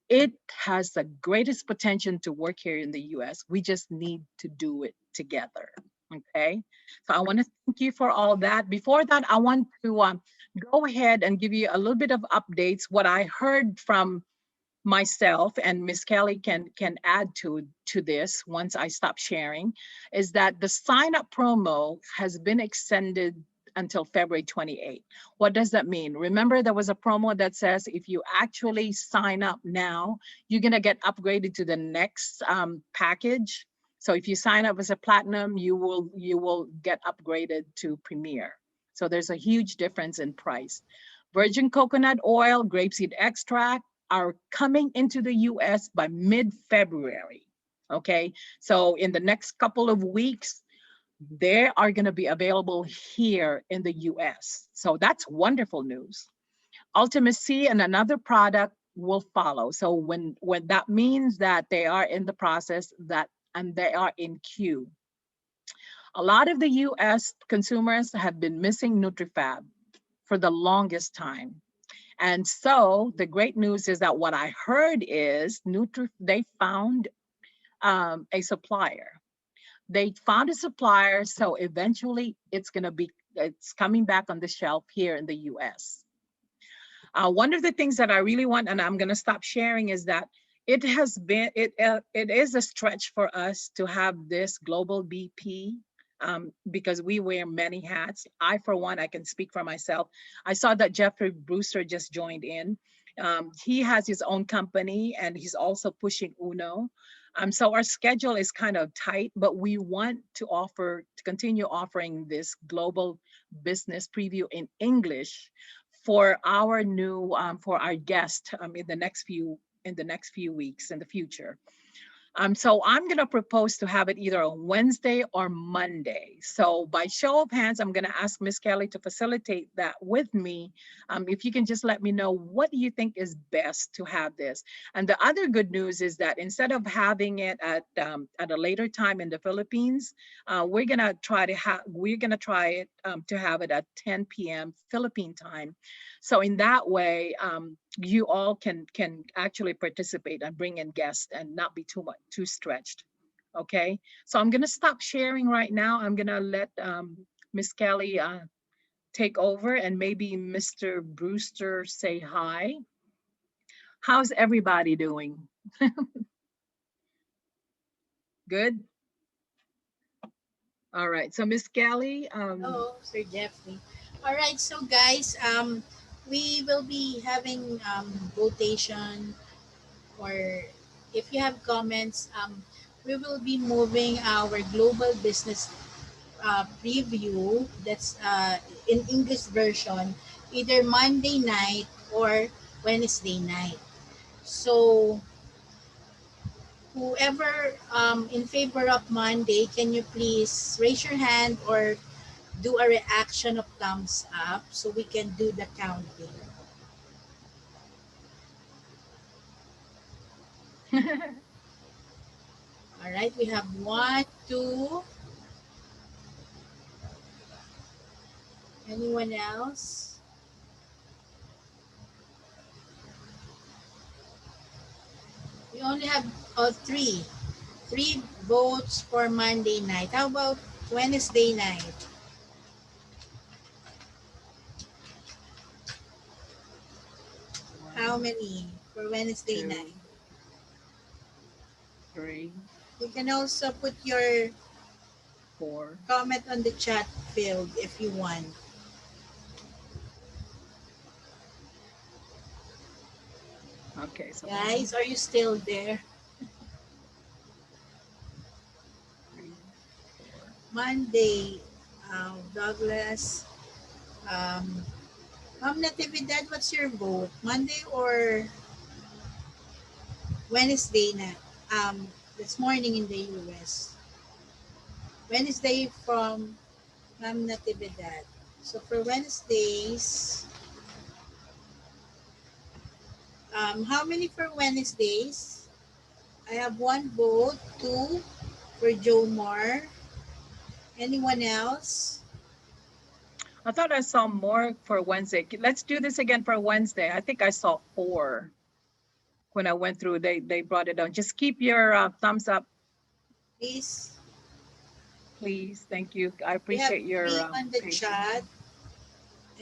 It has the greatest potential to work here in the US. We just need to do it together. Okay. So I want to thank you for all that. Before that, I want to go ahead and give you a little bit of updates. What I heard from myself, and Miss Kelly can add to this once I stop sharing, is that the sign up promo has been extended until February 28th. What does that mean? Remember, there was a promo that says if you actually sign up now, you're gonna get upgraded to the next package. So if you sign up as a platinum, you will get upgraded to premier. So there's a huge difference in price. Virgin coconut oil, grapeseed extract, are coming into the US by mid-February, okay? So in the next couple of weeks, they are gonna be available here in the US. So that's wonderful news. Ultimacy and another product will follow. So when that means that they are in the process and they are in queue. A lot of the US consumers have been missing NutriFab for the longest time. And so the great news is that what I heard is they found a supplier. They found a supplier, so eventually it's coming back on the shelf here in the US. One of the things that I really want, and I'm gonna stop sharing, is that it is a stretch for us to have this global BP because we wear many hats. I, for one, I can speak for myself. I saw that Jeffrey Brewster just joined in. He has his own company and he's also pushing Uno. So our schedule is kind of tight, but we want to continue offering this global business preview in English for our for our guest in the next few weeks in the future. So I'm going to propose to have it either on Wednesday or Monday. So by show of hands, I'm going to ask Miss Kelly to facilitate that with me. If you can just let me know, what do you think is best to have this? And the other good news is that instead of having it at a later time in the Philippines, we're gonna try it to have it at 10 p.m. Philippine time. So in that way, you all can actually participate and bring in guests and not be too stretched. Okay, so I'm gonna stop sharing right now. I'm gonna let Miss Kelly take over, and maybe Mr. Brewster say hi. How's everybody doing? Good. All right. So Miss Kelly, Oh, Sir Jeffrey. All right, so guys, we will be having votation, or if you have comments, we will be moving our global business preview, that's in English version, either Monday night or Wednesday night. So whoever in favor of Monday, can you please raise your hand or do a reaction of thumbs up so we can do the counting. All right, we have one, two. Anyone else? We only have three. Three votes for Monday night. How about Wednesday night? How one, many for Wednesday two, night? three, You can also put your four. comment on the chat field if you want. Okay, so one, Guys, are you still there? three, four. Monday, Douglas. Um, Ma'am Natividad, what's your vote? Monday or Wednesday na? This morning in the US. Wednesday from Ma'am Natividad. So for Wednesdays, how many for Wednesdays? I have one vote, two for Joe Moore. Anyone else? I thought I saw more for Wednesday. Let's do this again for Wednesday. I think I saw four when I went through. They brought it down. Just keep your thumbs up, Please. please. Thank you. I We have appreciate your three on the patience. chat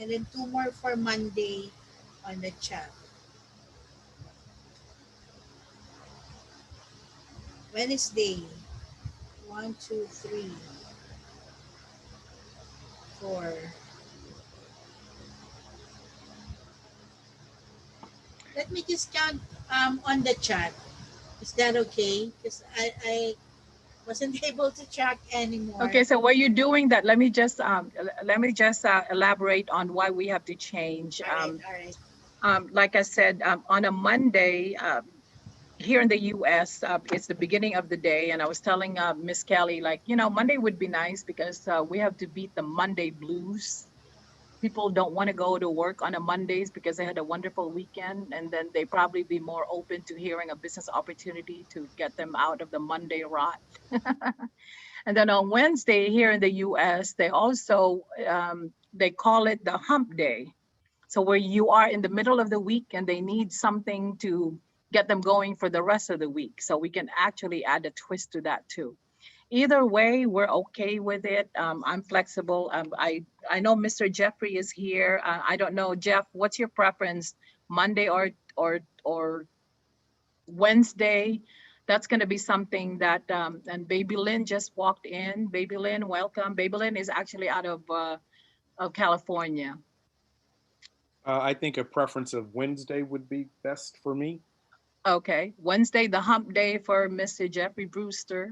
and then two more for Monday on the chat. Wednesday, one, two, three, four. Let me just count on the chat. Is that okay? Because I wasn't able to track anymore. Okay, so while you're doing that, let me just elaborate on why we have to change. All right, all right. Like I said, on a Monday, here in the US, it's the beginning of the day. And I was telling Miss Kelly, like, Monday would be nice because we have to beat the Monday blues. People don't want to go to work on a Mondays because they had a wonderful weekend. And then they probably be more open to hearing a business opportunity to get them out of the Monday rot. And then on Wednesday here in the US, they call it the hump day. So where you are in the middle of the week and they need something to get them going for the rest of the week. So we can actually add a twist to that too. Either way, we're okay with it. I'm flexible. I know Mr. Jeffrey is here. I don't know, Jeff, what's your preference? Monday or Wednesday? That's going to be something that and Baby Lynn just walked in. Baby Lynn, welcome. Baby Lynn is actually out of California. I think a preference of Wednesday would be best for me. Okay, Wednesday, the hump day for Mr. Jeffrey Brewster.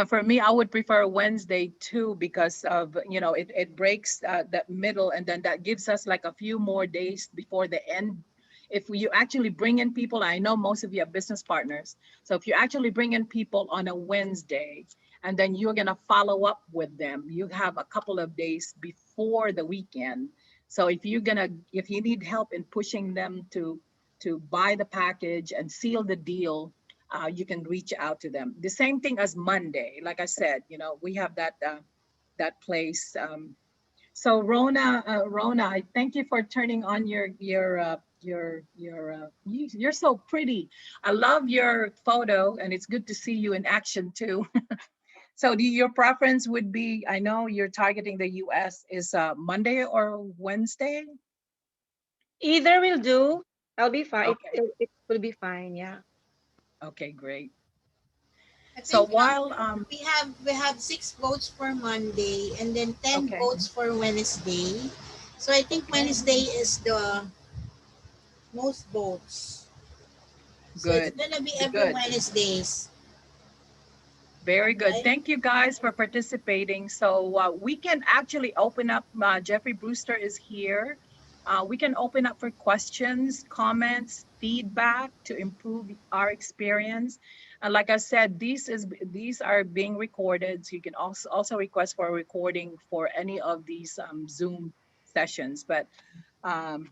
For me, I would prefer Wednesday too because of, it breaks that middle and then that gives us like a few more days before the end if you actually bring in people, I know most of you are business partners. So if you actually bring in people on a Wednesday and then you're going to follow up with them, you have a couple of days before the weekend. So if you need help in pushing them to buy the package and seal the deal, you can reach out to them. The same thing as Monday. Like I said, we have that place. So Rona, I thank you for turning on you're so pretty. I love your photo, and it's good to see you in action too. So your preference would be, I know you're targeting the US, is Monday or Wednesday? Either will do. I'll be fine. Okay, It will be fine. Yeah. okay, great. I So think while we have 6 votes for Monday and then 10 okay, votes for Wednesday. So I think okay, Wednesday is the most votes. So it's good, gonna be every good. Wednesdays, Very good. right? Thank you guys for participating. So we can actually open up, Jeffrey Brewster is here. We can open up for questions, comments, feedback to improve our experience. And like I said, these are being recorded. So you can also request for a recording for any of these Zoom sessions. But um,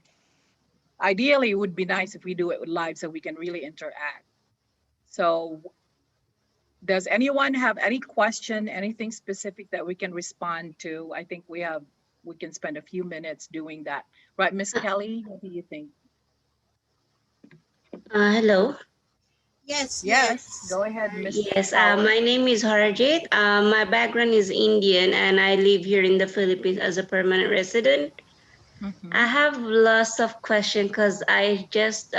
ideally, it would be nice if we do it live so we can really interact. So does anyone have any question, anything specific that we can respond to? I think we can spend a few minutes doing that. Right, Miss Kelly, what do you think? Hello. Yes, Yes, yes. go ahead, Miss Yes, Howard. my name is Harjit. My background is Indian and I live here in the Philippines as a permanent resident. I Mhm. have lots of questions because I just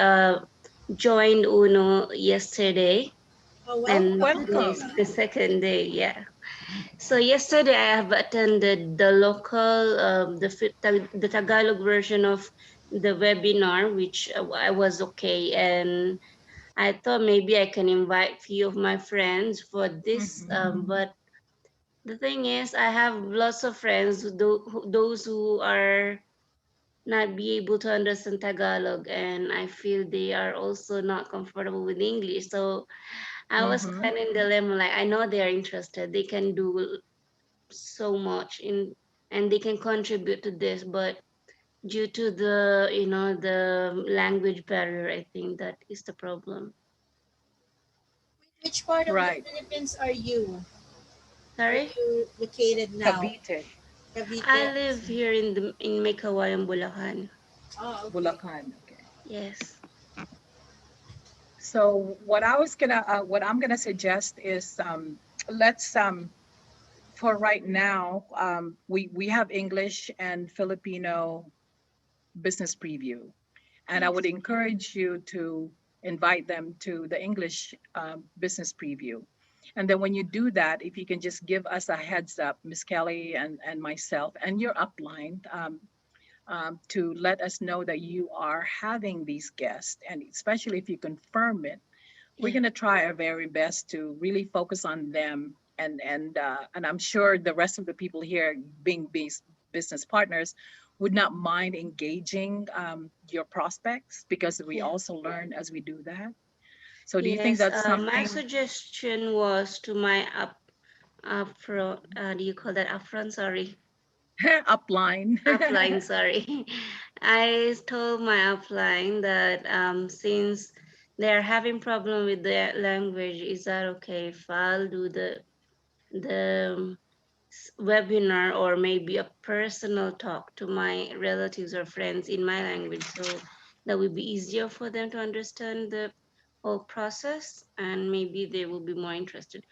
joined UNO yesterday Oh, Oh, and welcome, today is welcome. the welcome. second day. Yeah. So yesterday I have attended the local, the Tagalog version of the webinar, which I was okay, and I thought maybe I can invite few of my friends for this, Mhm. but the thing is, I have lots of friends, those who are not be able to understand Tagalog, and I feel they are also not comfortable with English. So I was Mhm. kind of in dilemma. Like I know they are interested, they can do so much in, and they can contribute to this, but due to the the language barrier, I think that is the problem. Which part of the Right. Philippines are you? Are Sorry. you located now? Cavite, I Cavite. live here in May Kawayan, Bulacan. Oh, okay. Bulacan. Okay. Yes. So what I'm gonna suggest is let's for right now we have English and Filipino business preview. And I would Yes. encourage you to invite them to the English business preview. And then when you do that, if you can just give us a heads up, Miss Kelly and myself and your upline, to let us know that you are having these guests. And especially if you confirm it, we're Yeah. going to try our very best to really focus on them. And I'm sure the rest of the people here, being business partners, would not mind engaging your prospects because we Yeah. also learn as we do that. So do you think Yes. that's My something? suggestion was to my upfront. Do you call that upfront? Sorry, Upline? upline. Sorry. I told my upline that since they're having problem with the language, is that okay if I'll do the webinar or maybe a personal talk to my relatives or friends in my language, so that will be easier for them to understand the whole process, and maybe they will be more interested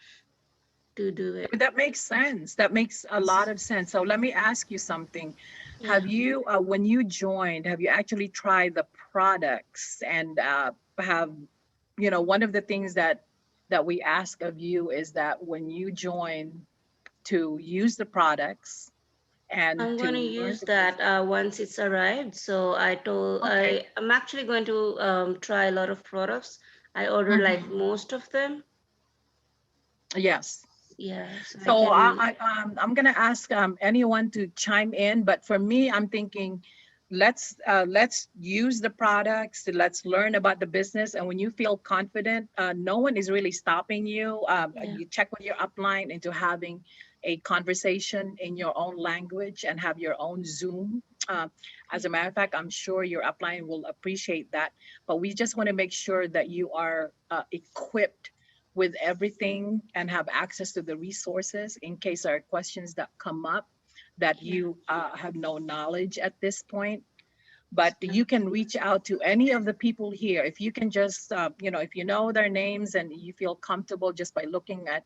to do it. That makes sense. That makes a lot of sense. So let me ask you something. Yeah. Have you, when you joined, have you actually tried the products and have, one of the things that we ask of you is that when you join to use the products and I'm going to to learn use the that business. once it's arrived. So Okay. I'm actually going to try a lot of products. I order like Hmm. most of them. Yes. Yeah, so I So can. I'm gonna ask anyone to chime in, but for me, I'm thinking let's use the products. Let's learn about the business. And when you feel confident, no one is really stopping you. Yeah. You check with your upline into having a conversation in your own language and have your own Zoom. As a matter of fact, I'm sure your upline will appreciate that. But we just want to make sure that you are equipped with everything and have access to the resources in case there are questions that come up that Yeah. you have no knowledge at this point. But you can reach out to any of the people here. If you can just, if you know their names and you feel comfortable just by looking at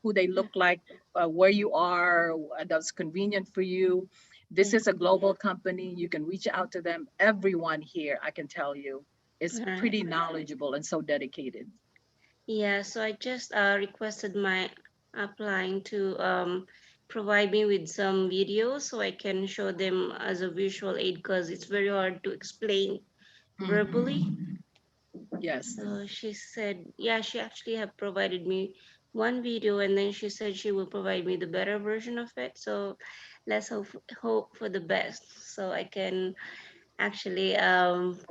who they Yeah. look like, where you are, that's convenient for you. This Yeah. is a global company. You can reach out to them. Everyone here, I can tell you, is All right. pretty knowledgeable and so dedicated. Yeah, so I just requested my upline to provide me with some videos so I can show them as a visual aid because it's very hard to explain verbally. Mhm. Yes. So she said, yeah, she actually have provided me one video and then she said she will provide me the better version of it. So let's hope for the best so I can actually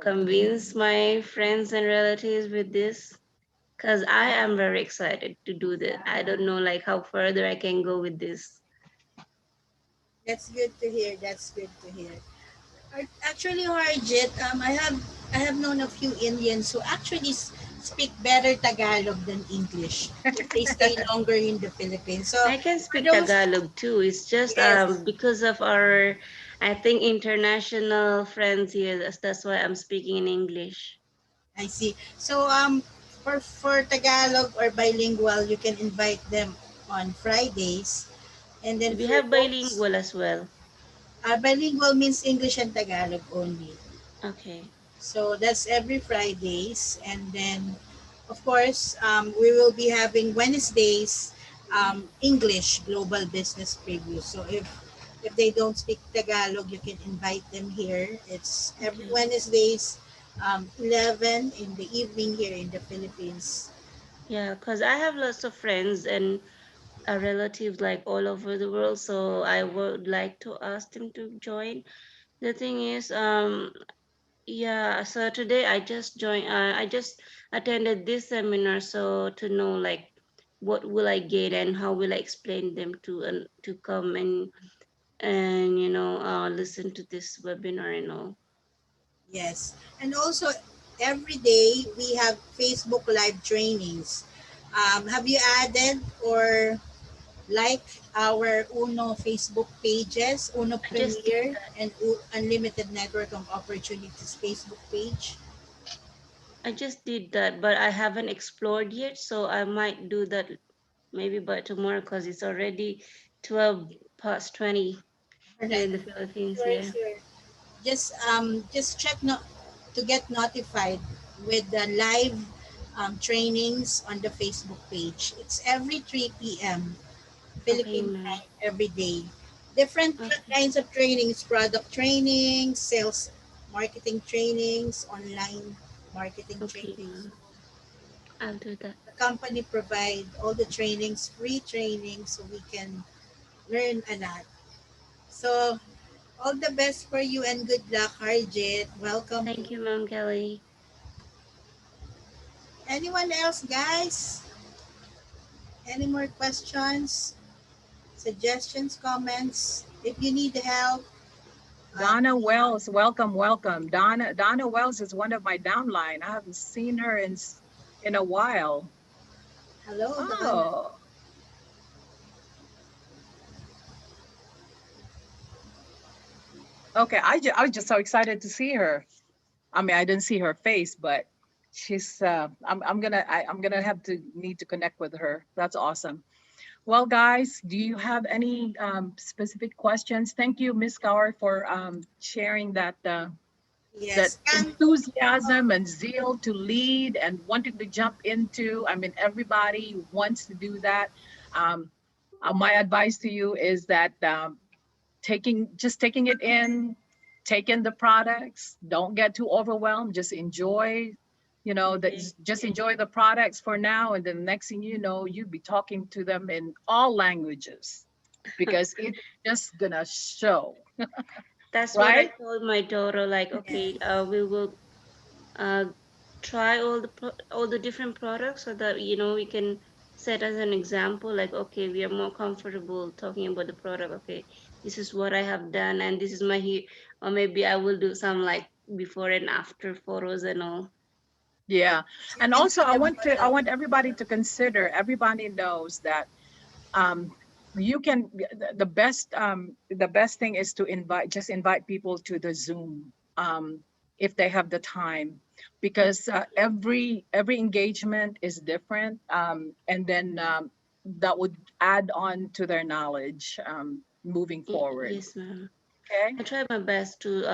convince my friends and relatives with this because I am very excited to do this. I don't know like how further I can go with this. That's good to hear. That's good to hear. Actually, Harjit, I have known a few Indians who actually speak better Tagalog than English if they stay longer in the Philippines. So I can for speak those, Tagalog too. It's just yes, because of our, I think, international friends here. That's why I'm speaking in English. I see. So for Tagalog or bilingual, you can invite them on Fridays, and then We for have those bilingual as well. bilingual means English and Tagalog only. Okay. So that's every Fridays. And then, of course, we will be having Wednesdays English Global Business Preview. So if they don't speak Tagalog, you can invite them here. It's every Okay. Wednesdays, 11 in the evening here in the Philippines. Yeah, because I have lots of friends and relatives like all over the world, so I would like to ask them to join. The thing is, yeah, so today I just joined, I just attended this seminar so to know like what will I get and how will I explain them to come and listen to this webinar and all. Yes. And also, every day we have Facebook Live trainings. Have you added or like our Uno Facebook pages, Uno I just did Premier and Unlimited Network of Opportunities Facebook page? I just did that, but I haven't explored yet, so I might do that maybe by tomorrow because it's already 12 past 20 here Correct. in the Philippines. Sure, Yeah. sure. Just check to get notified with the live trainings on the Facebook page. It's every 3 p.m. Okay, Philippine ma'am. time every day. Different Okay. kinds of trainings, product trainings, sales marketing trainings, online marketing Okay, trainings. ma'am. I'll do that. The company provide all the trainings, free training, so we can learn a lot. So all the best for you and good luck, Harjit. Welcome to Thank you, Ma'am Kelly. anyone else, guys. Any more questions, suggestions, comments? If you need help, Donna Wells, welcome, welcome. Donna Wells is one of my downline. I haven't seen her in a while. hello, Donna. Oh, okay. I was just so excited to see her. I mean, I didn't see her face, but she's. I'm gonna have to need to connect with her. That's awesome. Well, guys, do you have any specific questions? Thank you, Miss Kaur, for sharing that Yes, and enthusiasm and zeal to lead and wanting to jump into. I mean, everybody wants to do that. Um, my advice to you is that taking it in, take in the products. Don't get too overwhelmed. Just enjoy. Okay. Just enjoy the products for now, and then the next thing you know, you'll be talking to them in all languages because it's just gonna show. That's what I right? told my daughter. Like, okay, we will uh, try all the different products so that we can set as an example. Like, okay, we are more comfortable talking about the product. Okay, this is what I have done, and this is my or maybe I will do some like before and after photos and all. Yeah. You And can also see the I model. want everybody to consider, everybody knows that um you can the best thing is to invite people to the Zoom if they have the time, because every engagement is different, and then that would add on to their knowledge moving forward. Yes, ma'am. Okay. I try my best to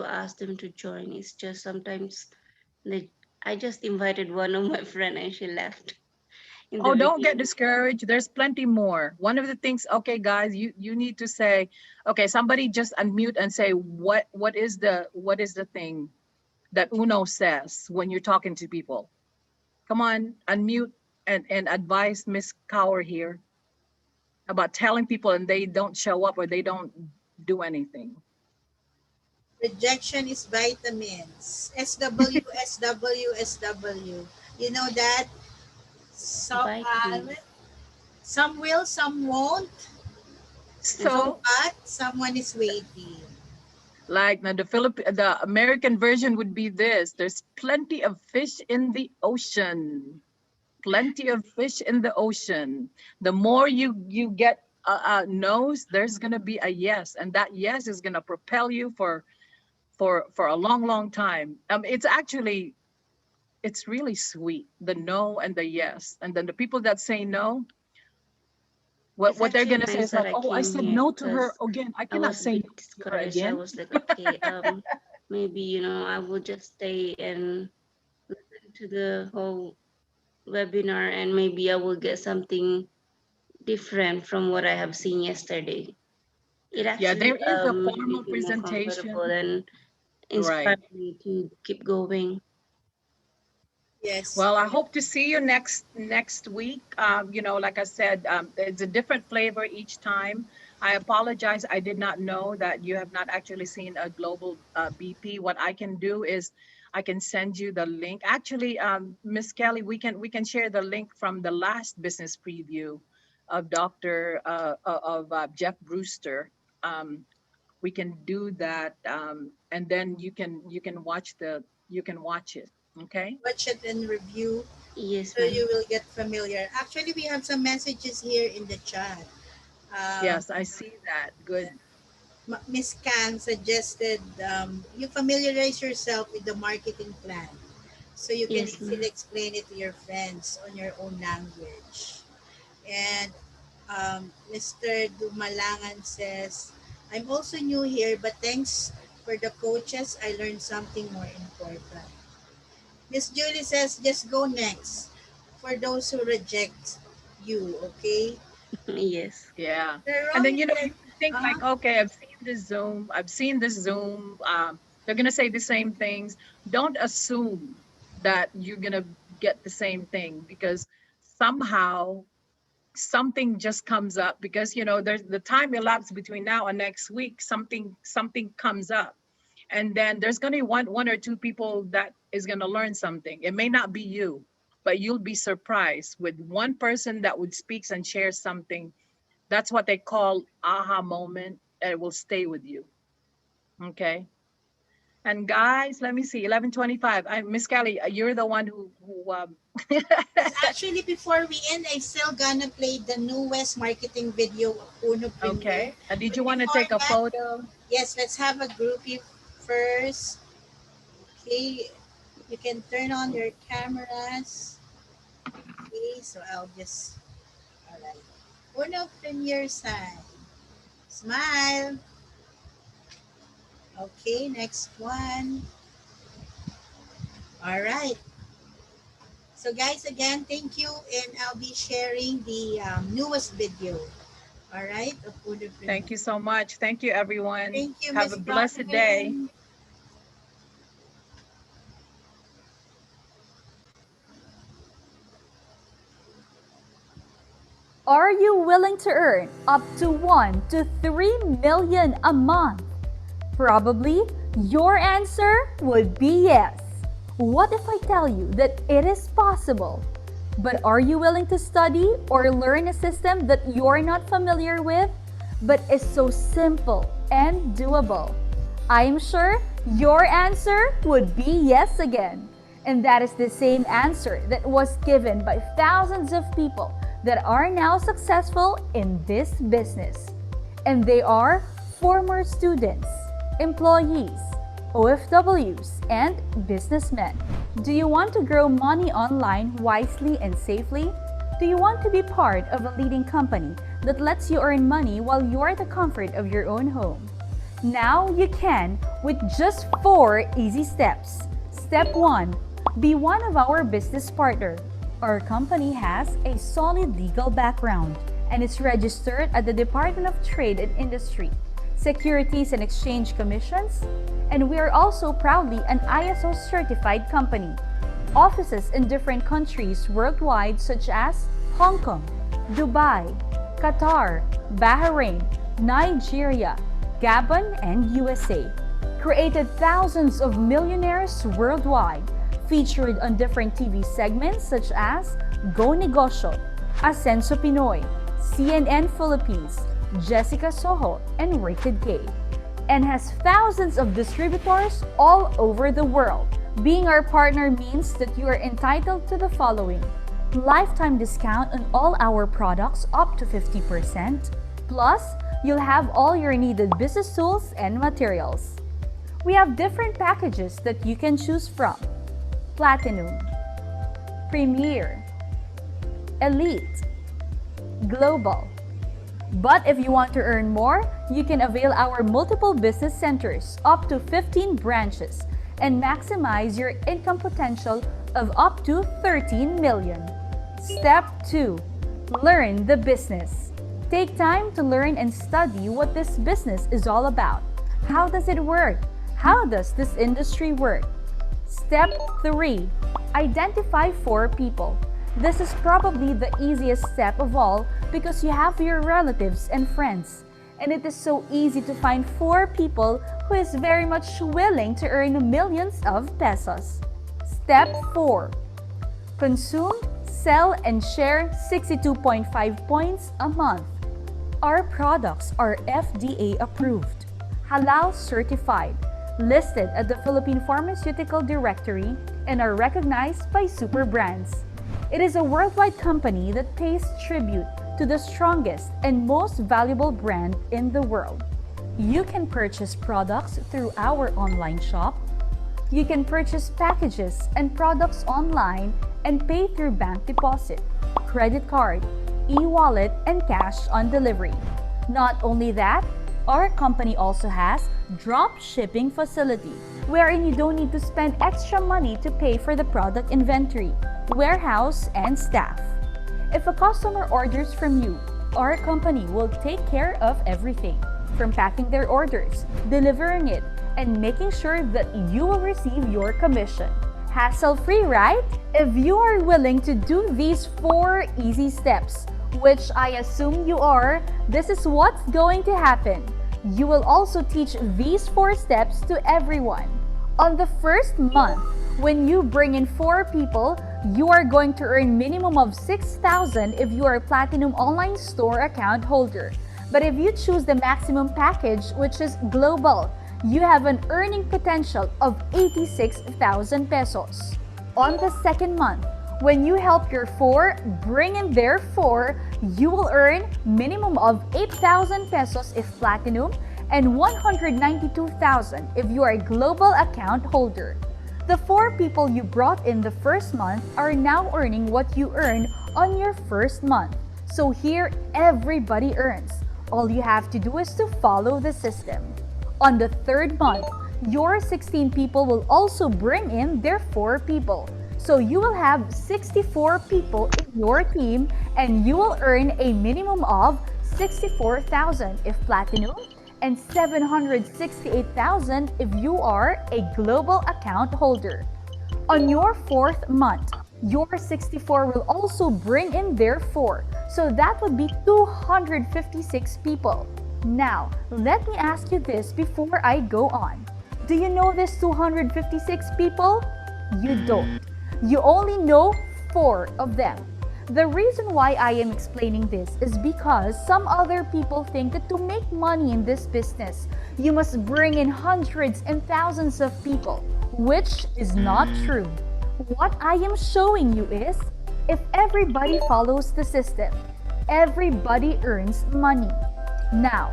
ask them to join. It's just sometimes they I just invited one of my friend and she left in the Oh, don't get beginning. discouraged. There's plenty more. One of the things, okay, guys, you need to say, okay, somebody just unmute and say what is the thing that Uno says when you're talking to people. Come on, unmute and advise Miss Cower here about telling people and they don't show up or they don't do anything. Rejection is vitamins. SW, SW, SW. You know that? So, Vitamin. some will, some won't. So So, what? Someone is waiting. like now the American version would be this: there's plenty of fish in the ocean. Plenty of fish in the ocean. The more you get no's, there's gonna be a yes, and that yes is gonna propel you for a long time. It's actually it's really sweet, the no and the yes, and then the people that say no, It's what they're actually gonna say nice is that like, I oh, I came said here no to her because again. I I cannot was a say bit no to her discouraged. I again. was like, okay, maybe I will just stay and listen to the whole webinar, and maybe I will get something different from what I have seen yesterday. It Yeah, actually there is a made me formal feel more comfortable presentation, and right? inspired me to keep going. Yes. Well, I hope to see you next week. Like I said, it's a different flavor each time. I apologize. I did not know that you have not actually seen a global BP. What I can do is I can send you the link. Actually, Miss Kelly, we can share the link from the last business preview of Dr. Of Jeff Brewster. Um, we can do that, and then you can watch it. Okay. Watch it and review Yes, so you ma'am. will get familiar. Actually, we have some messages here in the chat. Um, Yes, I see that. Good. Miss Kang suggested you familiarize yourself with the marketing plan so you can Yes, easily ma'am. explain it to your friends on your own language. And Mr. Dumalangan says, I'm also new here, but thanks for the coaches. I learned something more important. Miss Julie says, just go next for those who reject you, okay? Yes. Yeah. They're And wrong then, in that. you think Uh, like, okay, I've seen this Zoom. They're gonna say the same things. Don't assume that you're gonna get the same thing, because somehow something just comes up, because there's the time elapsed between now and next week, something comes up. And then there's going to be one or two people that is going to learn something. It may not be you, but you'll be surprised with one person that would speaks and shares something. That's what they call aha moment, and it will stay with you. Okay. And guys, let me see, 11:25. I Miss Kelly, you're the one who yes, actually, before we end, I still gonna play the newest marketing video of Uno Premier. okay. Did But you want to before take a that, photo? yes, let's have a groupie first. Okay, you can turn on your cameras. Okay, so I'll just, all right. Uno Premier side. Smile. Okay, next one. All right. So guys, again, thank you, and I'll be sharing the newest video. All right, of Uno Premier. Thank you so much. Thank you, everyone. Thank you, Have Miss a blessed day. Brian. Are you willing to earn up to 1 to 3 million a month? Probably your answer would be yes. What if I tell you that it is possible? But are you willing to study or learn a system that you're not familiar with, but is so simple and doable? I'm sure your answer would be yes again. And that is the same answer that was given by thousands of people that are now successful in this business. And they are former students, employees, OFWs, and businessmen. Do you want to grow money online wisely and safely? Do you want to be part of a leading company that lets you earn money while you're at the comfort of your own home? Now you can with just 4 easy steps. Step 1. Be one of our business partner. Our company has a solid legal background and is registered at the Department of Trade and Industry, Securities and Exchange Commissions, and we are also proudly an ISO certified company. Offices in different countries worldwide such as Hong Kong, Dubai, Qatar, Bahrain, Nigeria, Gabon, and USA. Created thousands of millionaires worldwide, featured on different TV segments such as Go Negosyo, Ascenso Pinoy, CNN Philippines, Jessica Soho, and Rated K, and has thousands of distributors all over the world. Being our partner means that you are entitled to the following: lifetime discount on all our products up to 50%, plus you'll have all your needed business tools and materials. We have different packages that you can choose from: Platinum, Premier, Elite, Global. But if you want to earn more, you can avail our multiple business centers, up to 15 branches, and maximize your income potential of up to 13 million. Step 2. Learn the business. Take time to learn and study what this business is all about. How does it work? How does this industry work? Step 3. Identify 4 people. This is probably the easiest step of all because you have your relatives and friends. And it is so easy to find 4 people who is very much willing to earn millions of pesos. Step 4. Consume, sell, and share 62.5 points a month. Our products are FDA approved, halal certified, listed at the Philippine Pharmaceutical Directory, and are recognized by super brands. It is a worldwide company that pays tribute to the strongest and most valuable brand in the world. You can purchase products through our online shop. You can purchase packages and products online and pay through bank deposit, credit card, e-wallet, and cash on delivery. Not only that, our company also has drop shipping facility, wherein you don't need to spend extra money to pay for the product inventory, warehouse, and staff. If a customer orders from you, our company will take care of everything, from packing their orders, delivering it, and making sure that you will receive your commission. Hassle-free, right? If you are willing to do these 4 easy steps, which I assume you are, this is what's going to happen. You will also teach these 4 steps to everyone. On the first month, when you bring in 4 people, you are going to earn minimum of 6,000 if you are a Platinum Online Store account holder. But if you choose the maximum package, which is global, you have an earning potential of 86,000 pesos. On the second month, when you help your 4 bring in their 4, you will earn minimum of 8,000 pesos if Platinum and 192,000 if you are a global account holder. The 4 people you brought in the first month are now earning what you earn on your first month. So here, everybody earns. All you have to do is to follow the system. On the third month, your 16 people will also bring in their 4 people. So you will have 64 people in your team and you will earn a minimum of 64,000 if Platinum and 768,000 if you are a global account holder. On your 4th month, your 64 will also bring in their 4, so that would be 256 people. Now, let me ask you this before I go on. Do you know this 256 people? You don't. You only know 4 of them. The reason why I am explaining this is because some other people think that to make money in this business, you must bring in hundreds and thousands of people, which is not true. What I am showing you is, if everybody follows the system, everybody earns money. Now,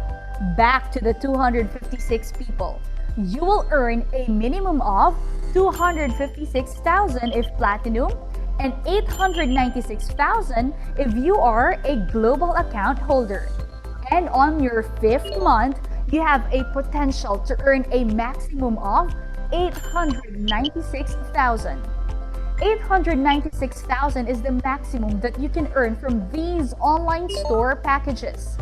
back to the 256 people. You will earn a minimum of 256,000 if platinum and 896,000 if you are a global account holder. And on your 5th month, you have a potential to earn a maximum of 896,000. 896,000 is the maximum that you can earn from these online store packages.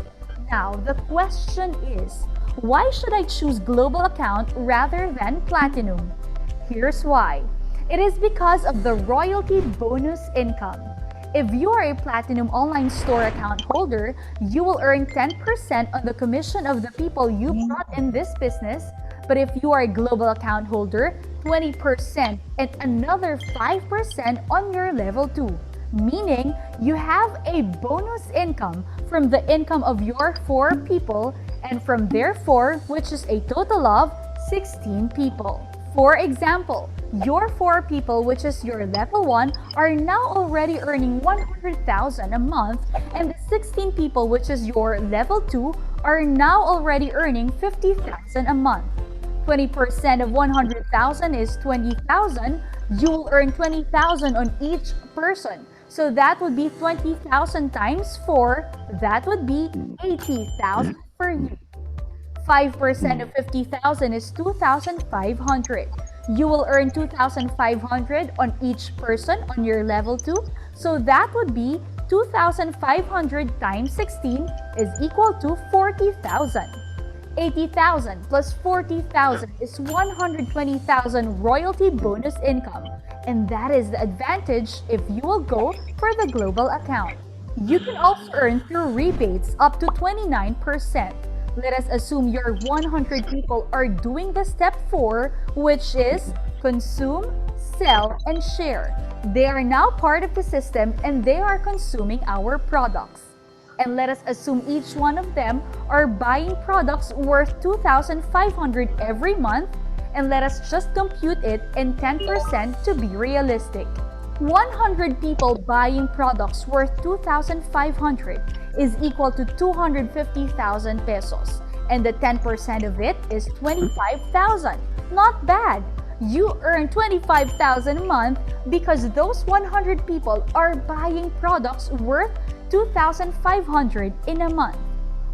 Now, the question is, why should I choose global account rather than platinum? Here's why. It is because of the royalty bonus income. If you are a platinum online store account holder, you will earn 10% on the commission of the people you brought in this business. But if you are a global account holder, 20% and another 5% on your level 2. Meaning, you have a bonus income from the income of your 4 people and from their 4, which is a total of 16 people. For example, your 4 people, which is your level 1, are now already earning 100,000 a month, and the 16 people, which is your level 2, are now already earning 50,000 a month. 20% of 100,000 is 20,000. You will earn 20,000 on each person. So that would be 20,000 times 4. That would be 80,000 for you. 5% of 50,000 is 2,500. You will earn 2,500 on each person on your level 2. So that would be 2,500 times 16 is equal to 40,000. 80,000 plus 40,000 is 120,000 royalty bonus income. And that is the advantage if you will go for the global account. You can also earn through rebates up to 29%. Let us assume your 100 people are doing the step 4, which is consume, sell, and share. They are now part of the system and they are consuming our products. And let us assume each one of them are buying products worth 2,500 every month, and let us just compute it in 10% to be realistic. 100 people buying products worth 2,500 is equal to 250,000 pesos, and the 10% of it is 25,000. Not bad. You earn 25,000 a month because those 100 people are buying products worth 2,500 in a month.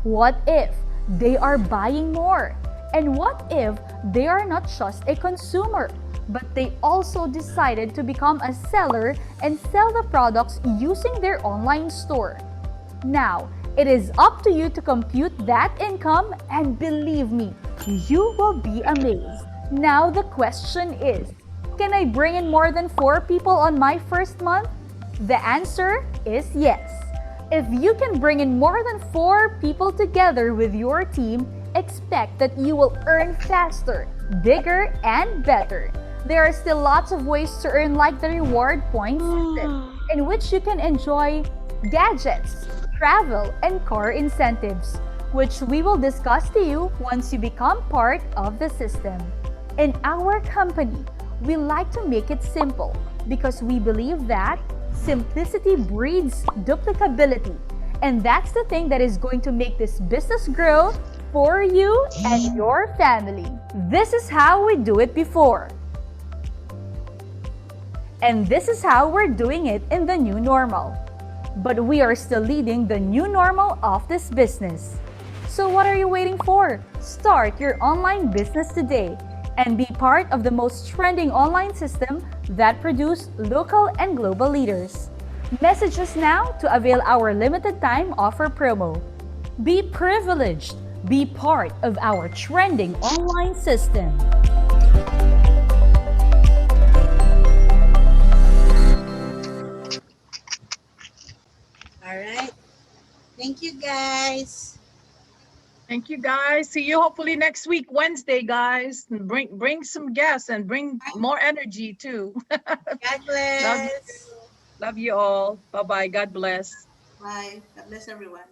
What if they are buying more? And what if they are not just a consumer, but they also decided to become a seller and sell the products using their online store? Now, it is up to you to compute that income, and believe me, you will be amazed. Now the question is, can I bring in more than 4 people on my first month? The answer is yes. If you can bring in more than 4 people together with your team, expect that you will earn faster, bigger, and better. There are still lots of ways to earn, like the reward points system, in which you can enjoy gadgets, travel, and car incentives, which we will discuss to you once you become part of the system. In our company, we like to make it simple because we believe that simplicity breeds duplicability. And that's the thing that is going to make this business grow for you and your family. This is how we do it before. And this is how we're doing it in the new normal. But we are still leading the new normal of this business. So what are you waiting for? Start your online business today and be part of the most trending online system that produce local and global leaders. Message us now to avail our limited time offer promo. Be privileged. Be part of our trending online system. All right. Thank you, guys. Thank you, guys. See you hopefully next week, Wednesday, guys. And bring some guests and bring more energy too. God bless. Love you all. Bye-bye. God bless. Bye. God bless everyone.